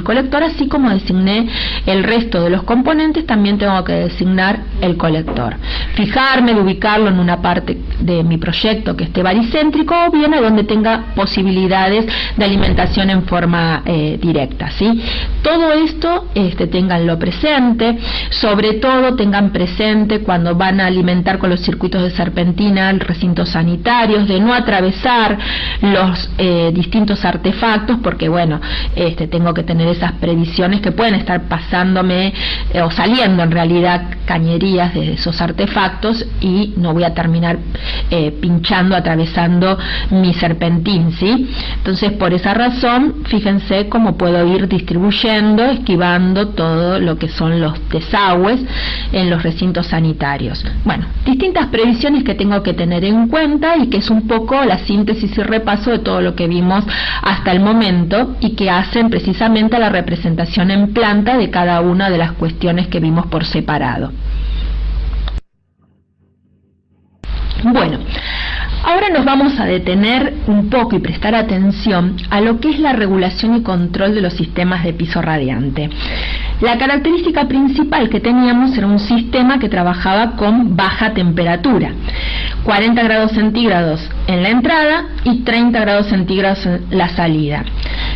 colector, así como designé el resto de los componentes, también tengo que designar el colector. Fijarme de ubicarlo en una parte de mi proyecto que esté baricéntrico o bien a donde tenga posibilidades de alimentación en forma directa, ¿sí? Todo esto ténganlo presente, sobre todo tengan presente cuando van a alimentar con los circuitos de serpentina el recinto sanitarios, de no atravesar los distintos artefactos, porque bueno, tengo que tener esas previsiones que pueden estar pasándome o saliendo en realidad cañerías de esos artefactos y no voy a terminar pinchando, atravesando mi serpentín, ¿sí? Entonces por esa razón, fíjense cómo puedo ir distribuyendo, esquivando todo lo que son los desagües en los recintos sanitarios. Bueno, distintas previsiones que tengo que tener en cuenta y que es un un poco la síntesis y repaso de todo lo que vimos hasta el momento y que hacen precisamente la representación en planta de cada una de las cuestiones que vimos por separado. Bueno, ahora nos vamos a detener un poco y prestar atención a lo que es la regulación y control de los sistemas de piso radiante. La característica principal que teníamos era un sistema que trabajaba con baja temperatura, 40 grados centígrados en la entrada y 30 grados centígrados en la salida.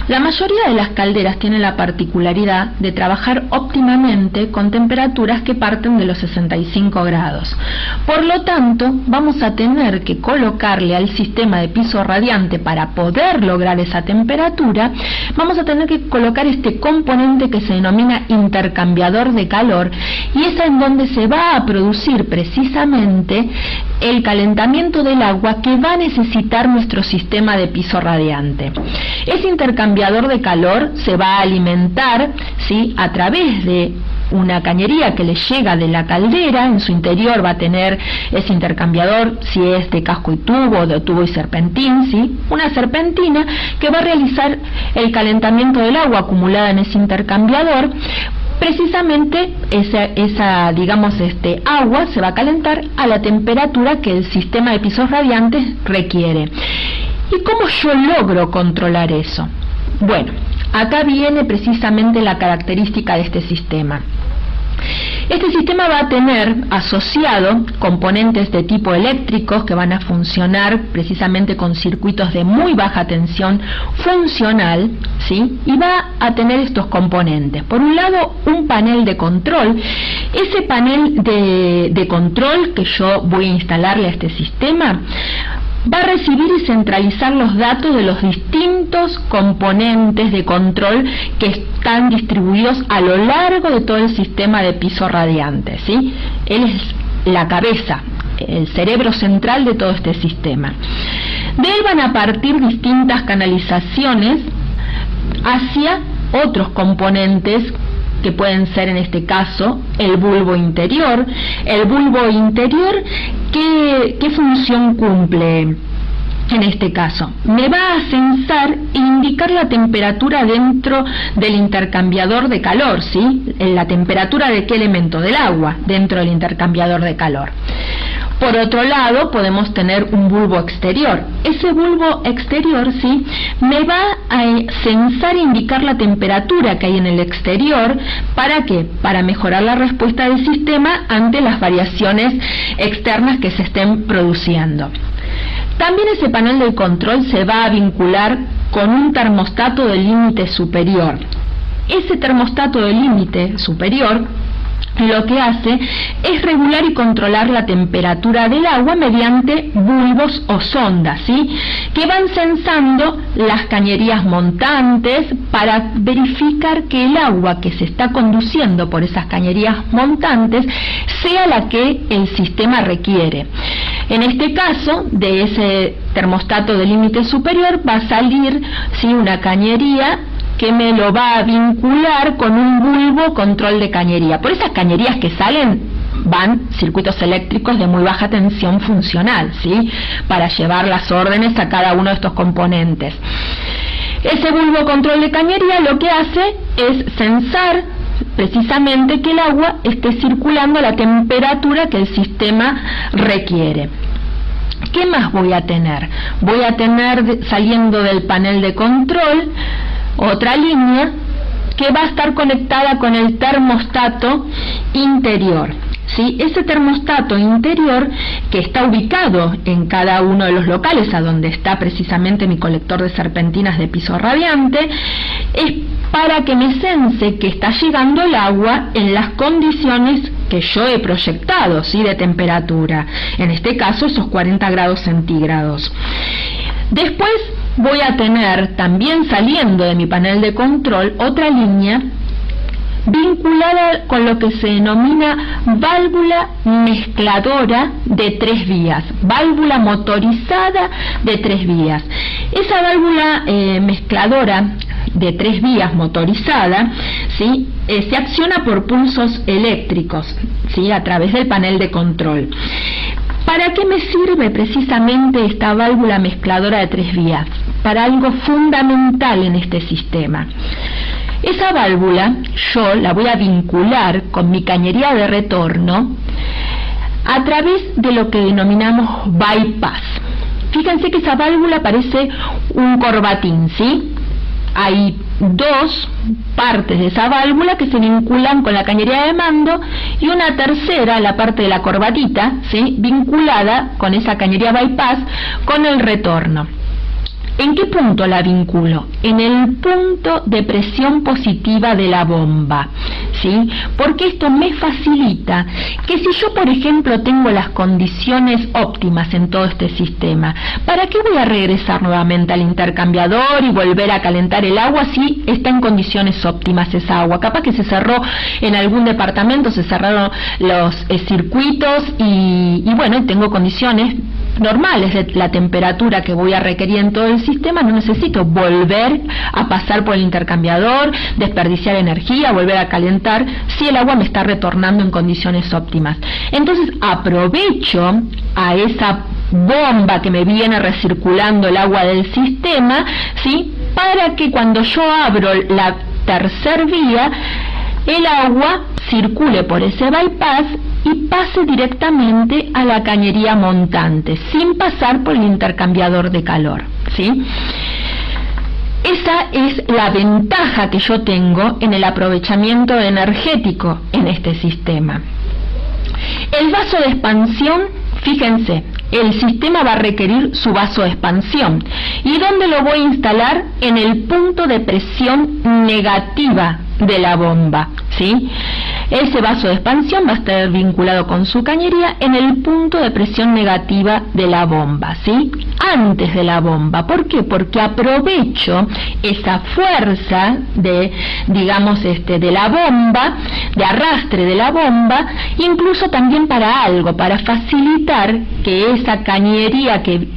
La mayoría de las calderas tienen la particularidad de trabajar óptimamente con temperaturas que parten de los 65 grados. Por lo tanto, vamos a tener que colocarle al sistema de piso radiante, para poder lograr esa temperatura, vamos a tener que colocar este componente que se denomina intercambiador de calor, y es en donde se va a producir precisamente el calentamiento del agua que va a necesitar nuestro sistema de piso radiante. Ese intercambiador de calor se va a alimentar, ¿sí?, a través de una cañería que le llega de la caldera. En su interior va a tener ese intercambiador, si es de casco y tubo o de tubo y serpentín, ¿sí?, una serpentina que va a realizar el calentamiento del agua acumulada en ese intercambiador. Precisamente esa agua se va a calentar a la temperatura que el sistema de pisos radiantes requiere. ¿Y cómo yo logro controlar eso? Bueno, acá viene precisamente la característica de este sistema. Este sistema va a tener asociado componentes de tipo eléctricos que van a funcionar precisamente con circuitos de muy baja tensión funcional, ¿sí? Y va a tener estos componentes. Por un lado, un panel de control. Ese panel de control que yo voy a instalarle a este sistema va a recibir y centralizar los datos de los distintos componentes de control que están distribuidos a lo largo de todo el sistema de piso radiante, ¿sí? Él es la cabeza, el cerebro central de todo este sistema. De él van a partir distintas canalizaciones hacia otros componentes que pueden ser, en este caso, el bulbo interior. El bulbo interior, ¿qué función cumple? En este caso, me va a censar e indicar la temperatura dentro del intercambiador de calor, ¿sí? La temperatura de qué elemento, del agua, dentro del intercambiador de calor. Por otro lado, podemos tener un bulbo exterior. Ese bulbo exterior, ¿sí?, me va a censar e indicar la temperatura que hay en el exterior. ¿Para qué? Para mejorar la respuesta del sistema ante las variaciones externas que se estén produciendo. También ese panel de control se va a vincular con un termostato de límite superior. Ese termostato de límite superior lo que hace es regular y controlar la temperatura del agua mediante bulbos o sondas, ¿sí?, que van censando las cañerías montantes para verificar que el agua que se está conduciendo por esas cañerías montantes sea la que el sistema requiere. En este caso, de ese termostato de límite superior va a salir, ¿sí?, una cañería que me lo va a vincular con un bulbo control de cañería. Por esas cañerías que salen van circuitos eléctricos de muy baja tensión funcional, ¿sí?, para llevar las órdenes a cada uno de estos componentes. Ese bulbo control de cañería lo que hace es censar precisamente que el agua esté circulando a la temperatura que el sistema requiere. ¿Qué más voy a tener? Voy a tener, saliendo del panel de control, otra línea que va a estar conectada con el termostato interior, ¿sí? Ese termostato interior, que está ubicado en cada uno de los locales a donde está precisamente mi colector de serpentinas de piso radiante, es para que me sense que está llegando el agua en las condiciones que yo he proyectado, ¿sí?, de temperatura, en este caso esos 40 grados centígrados. Después voy a tener, también saliendo de mi panel de control, otra línea vinculada con lo que se denomina válvula mezcladora de 3 vías, válvula motorizada de 3 vías. Esa válvula mezcladora de 3 vías motorizada, ¿sí?, se acciona por pulsos eléctricos, ¿sí?, a través del panel de control. ¿Para qué me sirve precisamente esta válvula mezcladora de 3 vías? Para algo fundamental en este sistema. Esa válvula yo la voy a vincular con mi cañería de retorno a través de lo que denominamos bypass. Fíjense que esa válvula parece un corbatín, ¿sí? Hay 2 partes de esa válvula que se vinculan con la cañería de mando y una tercera, la parte de la corbatita, ¿sí?, vinculada con esa cañería bypass con el retorno. ¿En qué punto la vinculo? En el punto de presión positiva de la bomba, ¿sí? Porque esto me facilita que si yo, por ejemplo, tengo las condiciones óptimas en todo este sistema, ¿para qué voy a regresar nuevamente al intercambiador y volver a calentar el agua si está en condiciones óptimas esa agua? Capaz que se cerró en algún departamento, se cerraron los circuitos y bueno, tengo condiciones normales de la temperatura que voy a requerir en todo el sistema. No necesito volver a pasar por el intercambiador, desperdiciar energía, volver a calentar si el agua me está retornando en condiciones óptimas. Entonces aprovecho a esa bomba que me viene recirculando el agua del sistema, ¿sí?, para que cuando yo abro la tercer vía, el agua circule por ese bypass y pase directamente a la cañería montante, sin pasar por el intercambiador de calor, ¿sí? Esa es la ventaja que yo tengo en el aprovechamiento energético en este sistema. El vaso de expansión, fíjense, el sistema va a requerir su vaso de expansión. ¿Y dónde lo voy a instalar? En el punto de presión negativa de la bomba, ¿sí? Ese vaso de expansión va a estar vinculado con su cañería en el punto de presión negativa de la bomba, ¿sí?, antes de la bomba. ¿Por qué? Porque aprovecho esa fuerza de, digamos, de la bomba, de arrastre de la bomba, incluso también para algo, para facilitar que esa cañería que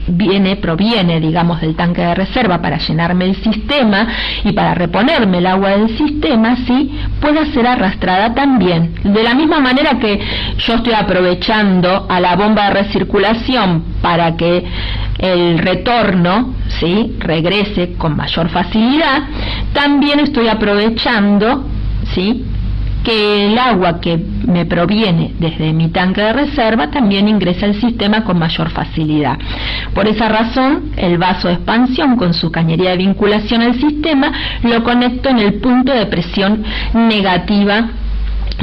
proviene, digamos, del tanque de reserva para llenarme el sistema y para reponerme el agua del sistema, ¿sí?, pueda ser arrastrada también. De la misma manera que yo estoy aprovechando a la bomba de recirculación para que el retorno, ¿sí?, regrese con mayor facilidad, también estoy aprovechando, ¿sí?, que el agua que me proviene desde mi tanque de reserva también ingresa al sistema con mayor facilidad. Por esa razón, el vaso de expansión con su cañería de vinculación al sistema lo conecto en el punto de presión negativa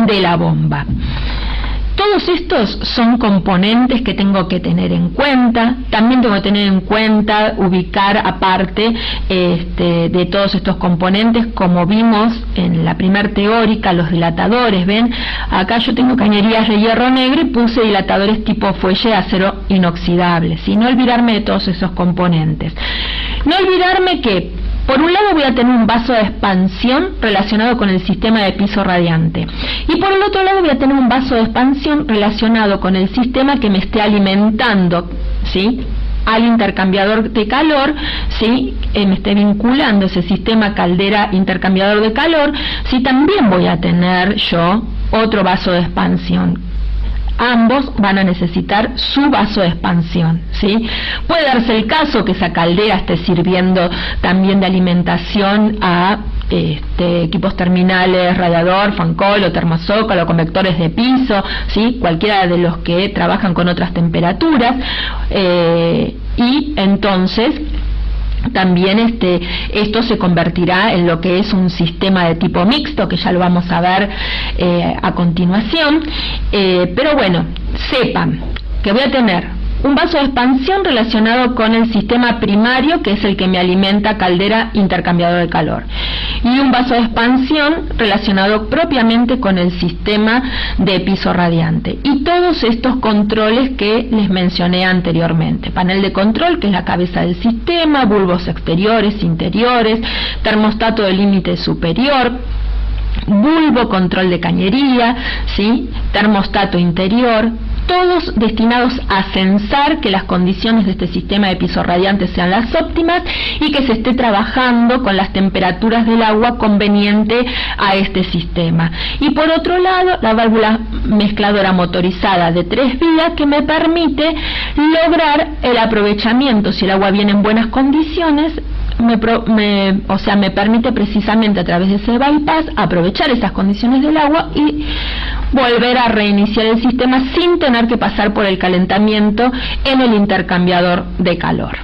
de la bomba. Todos estos son componentes que tengo que tener en cuenta. También tengo que tener en cuenta ubicar aparte de todos estos componentes, como vimos en la primer teórica, los dilatadores. Ven, acá yo tengo cañerías de hierro negro y puse dilatadores tipo fuelle de acero inoxidable, ¿sí? No olvidarme de todos esos componentes. No olvidarme que por un lado voy a tener un vaso de expansión relacionado con el sistema de piso radiante y por el otro lado voy a tener un vaso de expansión relacionado con el sistema que me esté alimentando, ¿sí?, al intercambiador de calor, ¿sí?, me esté vinculando ese sistema caldera intercambiador de calor. Sí, también voy a tener yo otro vaso de expansión. Ambos van a necesitar su vaso de expansión, ¿sí? Puede darse el caso que esa caldera esté sirviendo también de alimentación a equipos terminales, radiador, fancol o termozócalo o convectores de piso, ¿sí?, cualquiera de los que trabajan con otras temperaturas, y entonces también esto se convertirá en lo que es un sistema de tipo mixto, que ya lo vamos a ver a continuación, pero bueno, sepan que voy a tener un vaso de expansión relacionado con el sistema primario, que es el que me alimenta caldera intercambiador de calor, y un vaso de expansión relacionado propiamente con el sistema de piso radiante, y todos estos controles que les mencioné anteriormente: panel de control, que es la cabeza del sistema, bulbos exteriores, interiores, termostato de límite superior, bulbo control de cañería, ¿sí?, termostato interior, todos destinados a censar que las condiciones de este sistema de pisos radiantes sean las óptimas y que se esté trabajando con las temperaturas del agua conveniente a este sistema. Y por otro lado, la válvula mezcladora motorizada de 3 vías que me permite lograr el aprovechamiento, si el agua viene en buenas condiciones, me permite precisamente a través de ese bypass aprovechar esas condiciones del agua y volver a reiniciar el sistema sin tener que pasar por el calentamiento en el intercambiador de calor.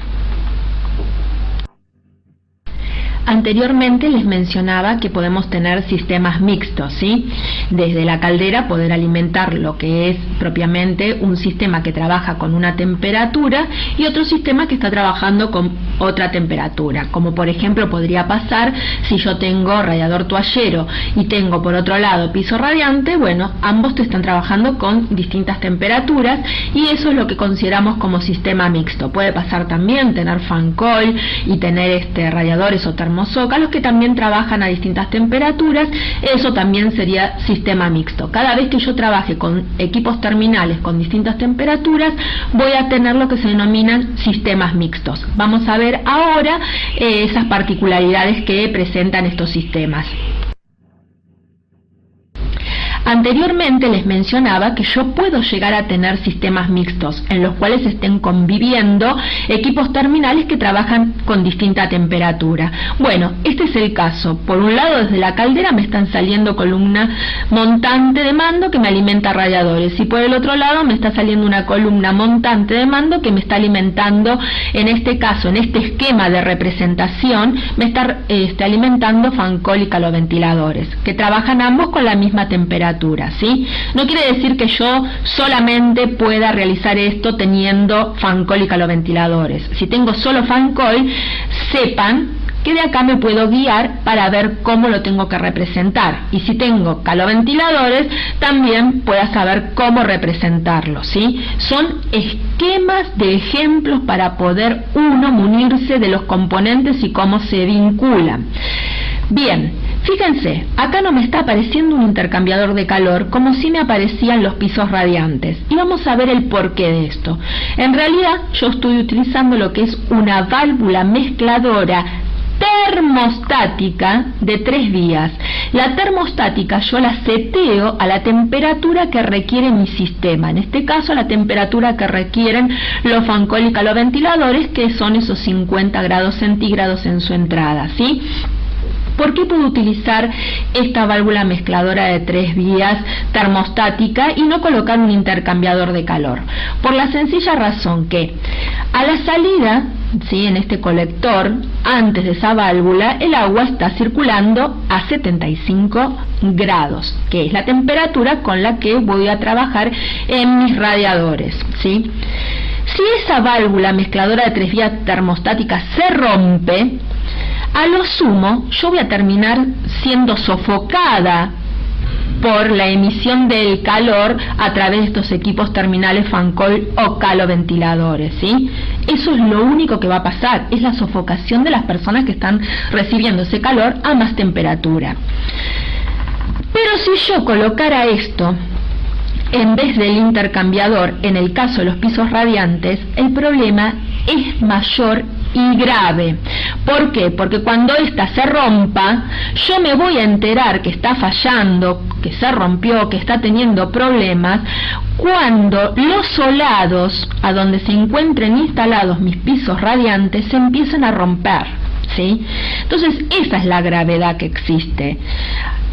Anteriormente les mencionaba que podemos tener sistemas mixtos, ¿sí? Desde la caldera poder alimentar lo que es propiamente un sistema que trabaja con una temperatura y otro sistema que está trabajando con otra temperatura, como por ejemplo podría pasar si yo tengo radiador toallero y tengo por otro lado piso radiante. Bueno, ambos te están trabajando con distintas temperaturas y eso es lo que consideramos como sistema mixto. Puede pasar también tener fan coil y tener radiadores o termozócalos que también trabajan a distintas temperaturas. Eso también sería sistema mixto. Cada vez que yo trabaje con equipos terminales con distintas temperaturas, voy a tener lo que se denominan sistemas mixtos. Vamos a ver ahora esas particularidades que presentan estos sistemas. Anteriormente les mencionaba que yo puedo llegar a tener sistemas mixtos en los cuales estén conviviendo equipos terminales que trabajan con distinta temperatura. Bueno, este es el caso. Por un lado, desde la caldera me están saliendo columna montante de mando que me alimenta radiadores y por el otro lado me está saliendo una columna montante de mando que me está alimentando, en este caso, en este esquema de representación, me está alimentando fan coil y caloventiladores, que trabajan ambos con la misma temperatura. ¿Sí? No quiere decir que yo solamente pueda realizar esto teniendo fan coil y caloventiladores. Si tengo solo fan coil, sepan que de acá me puedo guiar para ver cómo lo tengo que representar. Y si tengo caloventiladores, también pueda saber cómo representarlo, ¿sí? Son esquemas de ejemplos para poder uno munirse de los componentes y cómo se vinculan. Bien, fíjense, acá no me está apareciendo un intercambiador de calor como si me aparecían los pisos radiantes. Y vamos a ver el porqué de esto. En realidad, yo estoy utilizando lo que es una válvula mezcladora termostática de 3 vías. La termostática yo la seteo a la temperatura que requiere mi sistema, en este caso a la temperatura que requieren los fan coil y caloventiladores, que son esos 50 grados centígrados en su entrada, ¿sí? ¿Por qué puedo utilizar esta válvula mezcladora de 3 vías termostática y no colocar un intercambiador de calor? Por la sencilla razón que a la salida, ¿sí?, en este colector, antes de esa válvula, el agua está circulando a 75 grados, que es la temperatura con la que voy a trabajar en mis radiadores, ¿sí? Si esa válvula mezcladora de 3 vías termostática se rompe, a lo sumo yo voy a terminar siendo sofocada por la emisión del calor a través de estos equipos terminales fan coil o caloventiladores, ¿sí? Eso es lo único que va a pasar, es la sofocación de las personas que están recibiendo ese calor a más temperatura. Pero si yo colocara esto en vez del intercambiador, en el caso de los pisos radiantes, el problema es mayor y grave. ¿Por qué? Porque cuando esta se rompa, yo me voy a enterar que está fallando, que se rompió, que está teniendo problemas, cuando los solados a donde se encuentren instalados mis pisos radiantes se empiezan a romper, ¿sí? Entonces esa es la gravedad que existe.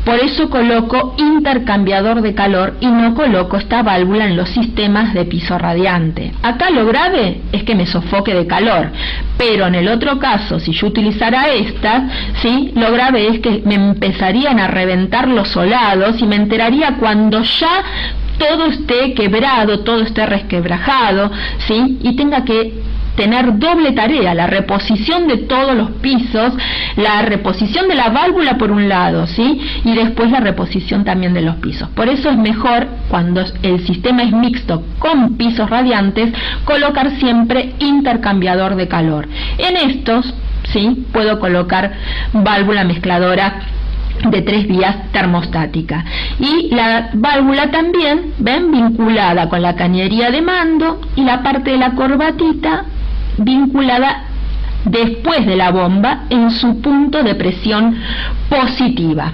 Por eso coloco intercambiador de calor y no coloco esta válvula en los sistemas de piso radiante. Acá lo grave es que me sofoque de calor, pero en el otro caso, si yo utilizara esta, ¿sí?, lo grave es que me empezarían a reventar los solados y me enteraría cuando ya todo esté quebrado, todo esté resquebrajado, ¿sí?, y tenga que tener doble tarea, la reposición de todos los pisos, la reposición de la válvula por un lado, ¿sí?, y después la reposición también de los pisos. Por eso es mejor, cuando el sistema es mixto con pisos radiantes, colocar siempre intercambiador de calor. En estos, ¿sí?, puedo colocar válvula mezcladora de 3 vías termostática, y la válvula también, ven, vinculada con la cañería de mando, y la parte de la corbatita vinculada después de la bomba en su punto de presión positiva.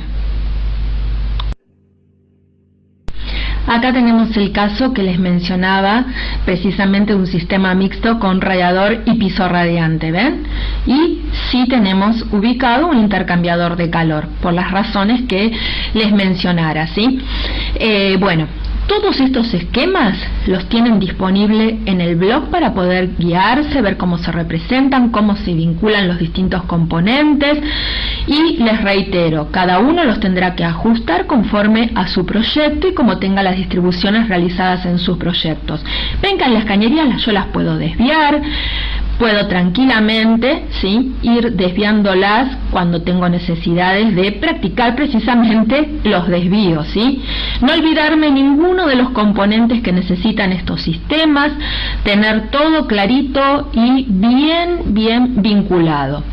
Acá tenemos el caso que les mencionaba, precisamente un sistema mixto con radiador y piso radiante, ¿ven? Y sí tenemos ubicado un intercambiador de calor, por las razones que les mencionara, ¿sí? Bueno, todos estos esquemas los tienen disponible en el blog para poder guiarse, ver cómo se representan, cómo se vinculan los distintos componentes, y les reitero, cada uno los tendrá que ajustar conforme a su proyecto y como tenga las distribuciones realizadas en sus proyectos. Ven que en las cañerías yo las puedo desviar, puedo tranquilamente, ¿sí?, ir desviándolas cuando tengo necesidades de practicar precisamente los desvíos, ¿sí? No olvidarme ninguno de los componentes que necesitan estos sistemas, tener todo clarito y bien vinculado.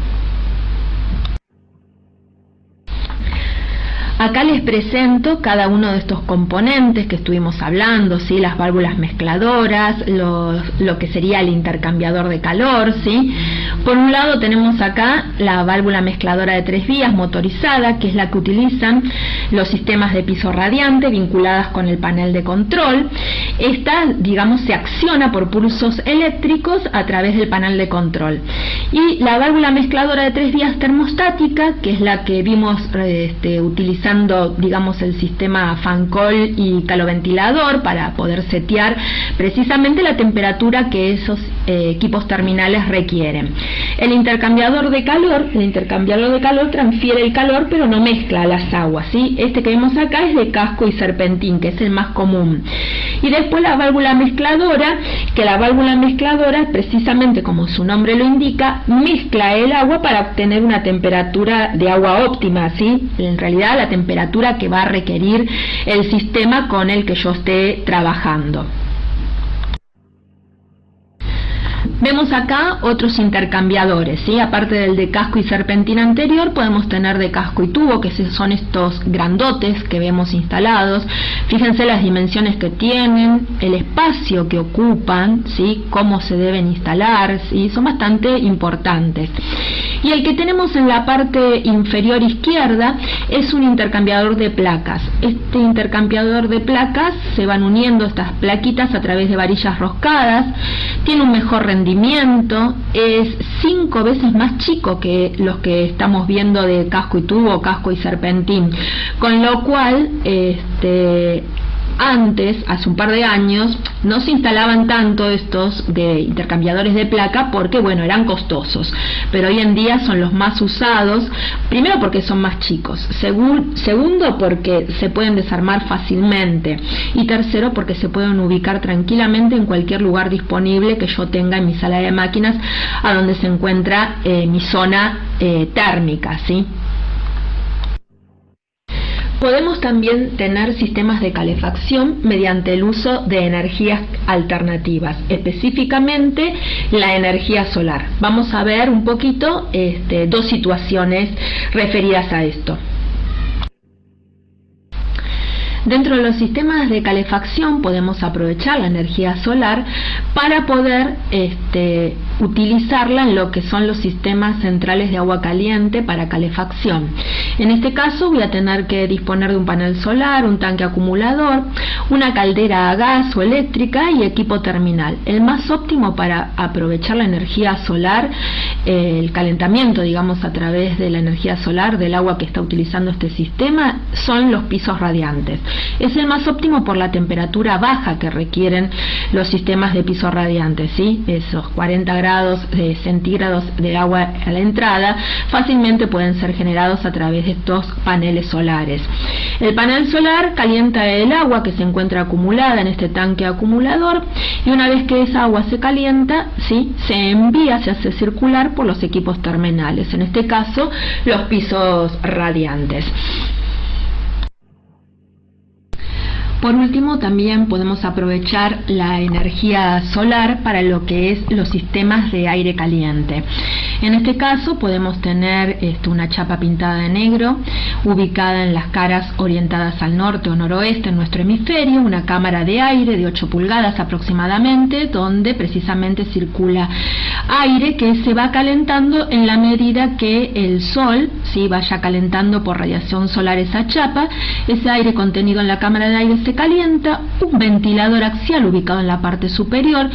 Acá les presento cada uno de estos componentes que estuvimos hablando, ¿sí? Las válvulas mezcladoras, lo que sería el intercambiador de calor, ¿sí? Por un lado tenemos acá la válvula mezcladora de 3 vías motorizada, que es la que utilizan los sistemas de piso radiante vinculadas con el panel de control. Esta, digamos, se acciona por pulsos eléctricos a través del panel de control. Y la válvula mezcladora de 3 vías termostática, que es la que vimos utilizando, digamos, el sistema fan coil y caloventilador para poder setear precisamente la temperatura que esos equipos terminales requieren. El intercambiador de calor transfiere el calor pero no mezcla las aguas, ¿sí? Este que vemos acá es de casco y serpentín, que es el más común. Y después la válvula mezcladora, que la válvula mezcladora, precisamente como su nombre lo indica, mezcla el agua para obtener una temperatura de agua óptima, ¿sí? En realidad la temperatura que va a requerir el sistema con el que yo esté trabajando. Vemos acá otros intercambiadores, ¿sí? Aparte del de casco y serpentina anterior, podemos tener de casco y tubo, que son estos grandotes que vemos instalados. Fíjense las dimensiones que tienen, el espacio que ocupan, ¿sí? Cómo se deben instalar, ¿sí? Son bastante importantes. Y el que tenemos en la parte inferior izquierda es un intercambiador de placas. Este intercambiador de placas se van uniendo estas plaquitas a través de varillas roscadas, tiene un mejor rendimiento, es 5 veces más chico que los que estamos viendo de casco y tubo, casco y serpentín, con lo cual antes, hace un par de años, no se instalaban tanto estos de intercambiadores de placa porque, bueno, eran costosos, pero hoy en día son los más usados, primero porque son más chicos, segundo porque se pueden desarmar fácilmente, y tercero porque se pueden ubicar tranquilamente en cualquier lugar disponible que yo tenga en mi sala de máquinas, a donde se encuentra mi zona térmica, ¿sí? Podemos también tener sistemas de calefacción mediante el uso de energías alternativas, específicamente la energía solar. Vamos a ver un poquito 2 situaciones referidas a esto. Dentro de los sistemas de calefacción podemos aprovechar la energía solar para poder utilizarla en lo que son los sistemas centrales de agua caliente para calefacción. En este caso voy a tener que disponer de un panel solar, un tanque acumulador, una caldera a gas o eléctrica y equipo terminal. El más óptimo para aprovechar la energía solar, el calentamiento, digamos, a través de la energía solar del agua que está utilizando este sistema, son los pisos radiantes. Es el más óptimo por la temperatura baja que requieren los sistemas de piso radiantes, ¿sí? Esos 40 grados centígrados de agua a la entrada fácilmente pueden ser generados a través de estos paneles solares. El panel solar calienta el agua que se encuentra acumulada en este tanque acumulador, y una vez que esa agua se calienta, ¿sí?, se envía, se hace circular por los equipos terminales, en este caso los pisos radiantes. Por último, también podemos aprovechar la energía solar para lo que es los sistemas de aire caliente. En este caso podemos tener una chapa pintada de negro ubicada en las caras orientadas al norte o noroeste en nuestro hemisferio, una cámara de aire de 8 pulgadas aproximadamente, donde precisamente circula aire que se va calentando en la medida que el sol vaya calentando por radiación solar esa chapa. Ese aire contenido en la cámara de aire se calienta, un ventilador axial ubicado en la parte superior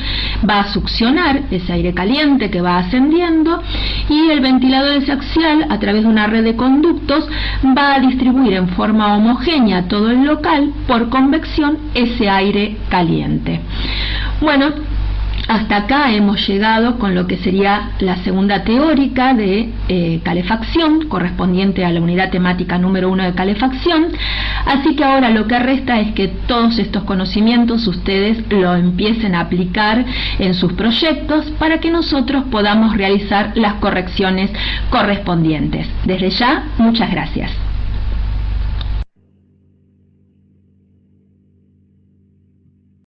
va a succionar ese aire caliente que va ascendiendo, y el ventilador ese axial, a través de una red de conductos, va a distribuir en forma homogénea a todo el local por convección ese aire caliente. Bueno, hasta acá hemos llegado con lo que sería la segunda teórica de calefacción, correspondiente a la unidad temática número 1 de calefacción. Así que ahora lo que resta es que todos estos conocimientos ustedes lo empiecen a aplicar en sus proyectos para que nosotros podamos realizar las correcciones correspondientes. Desde ya, muchas gracias.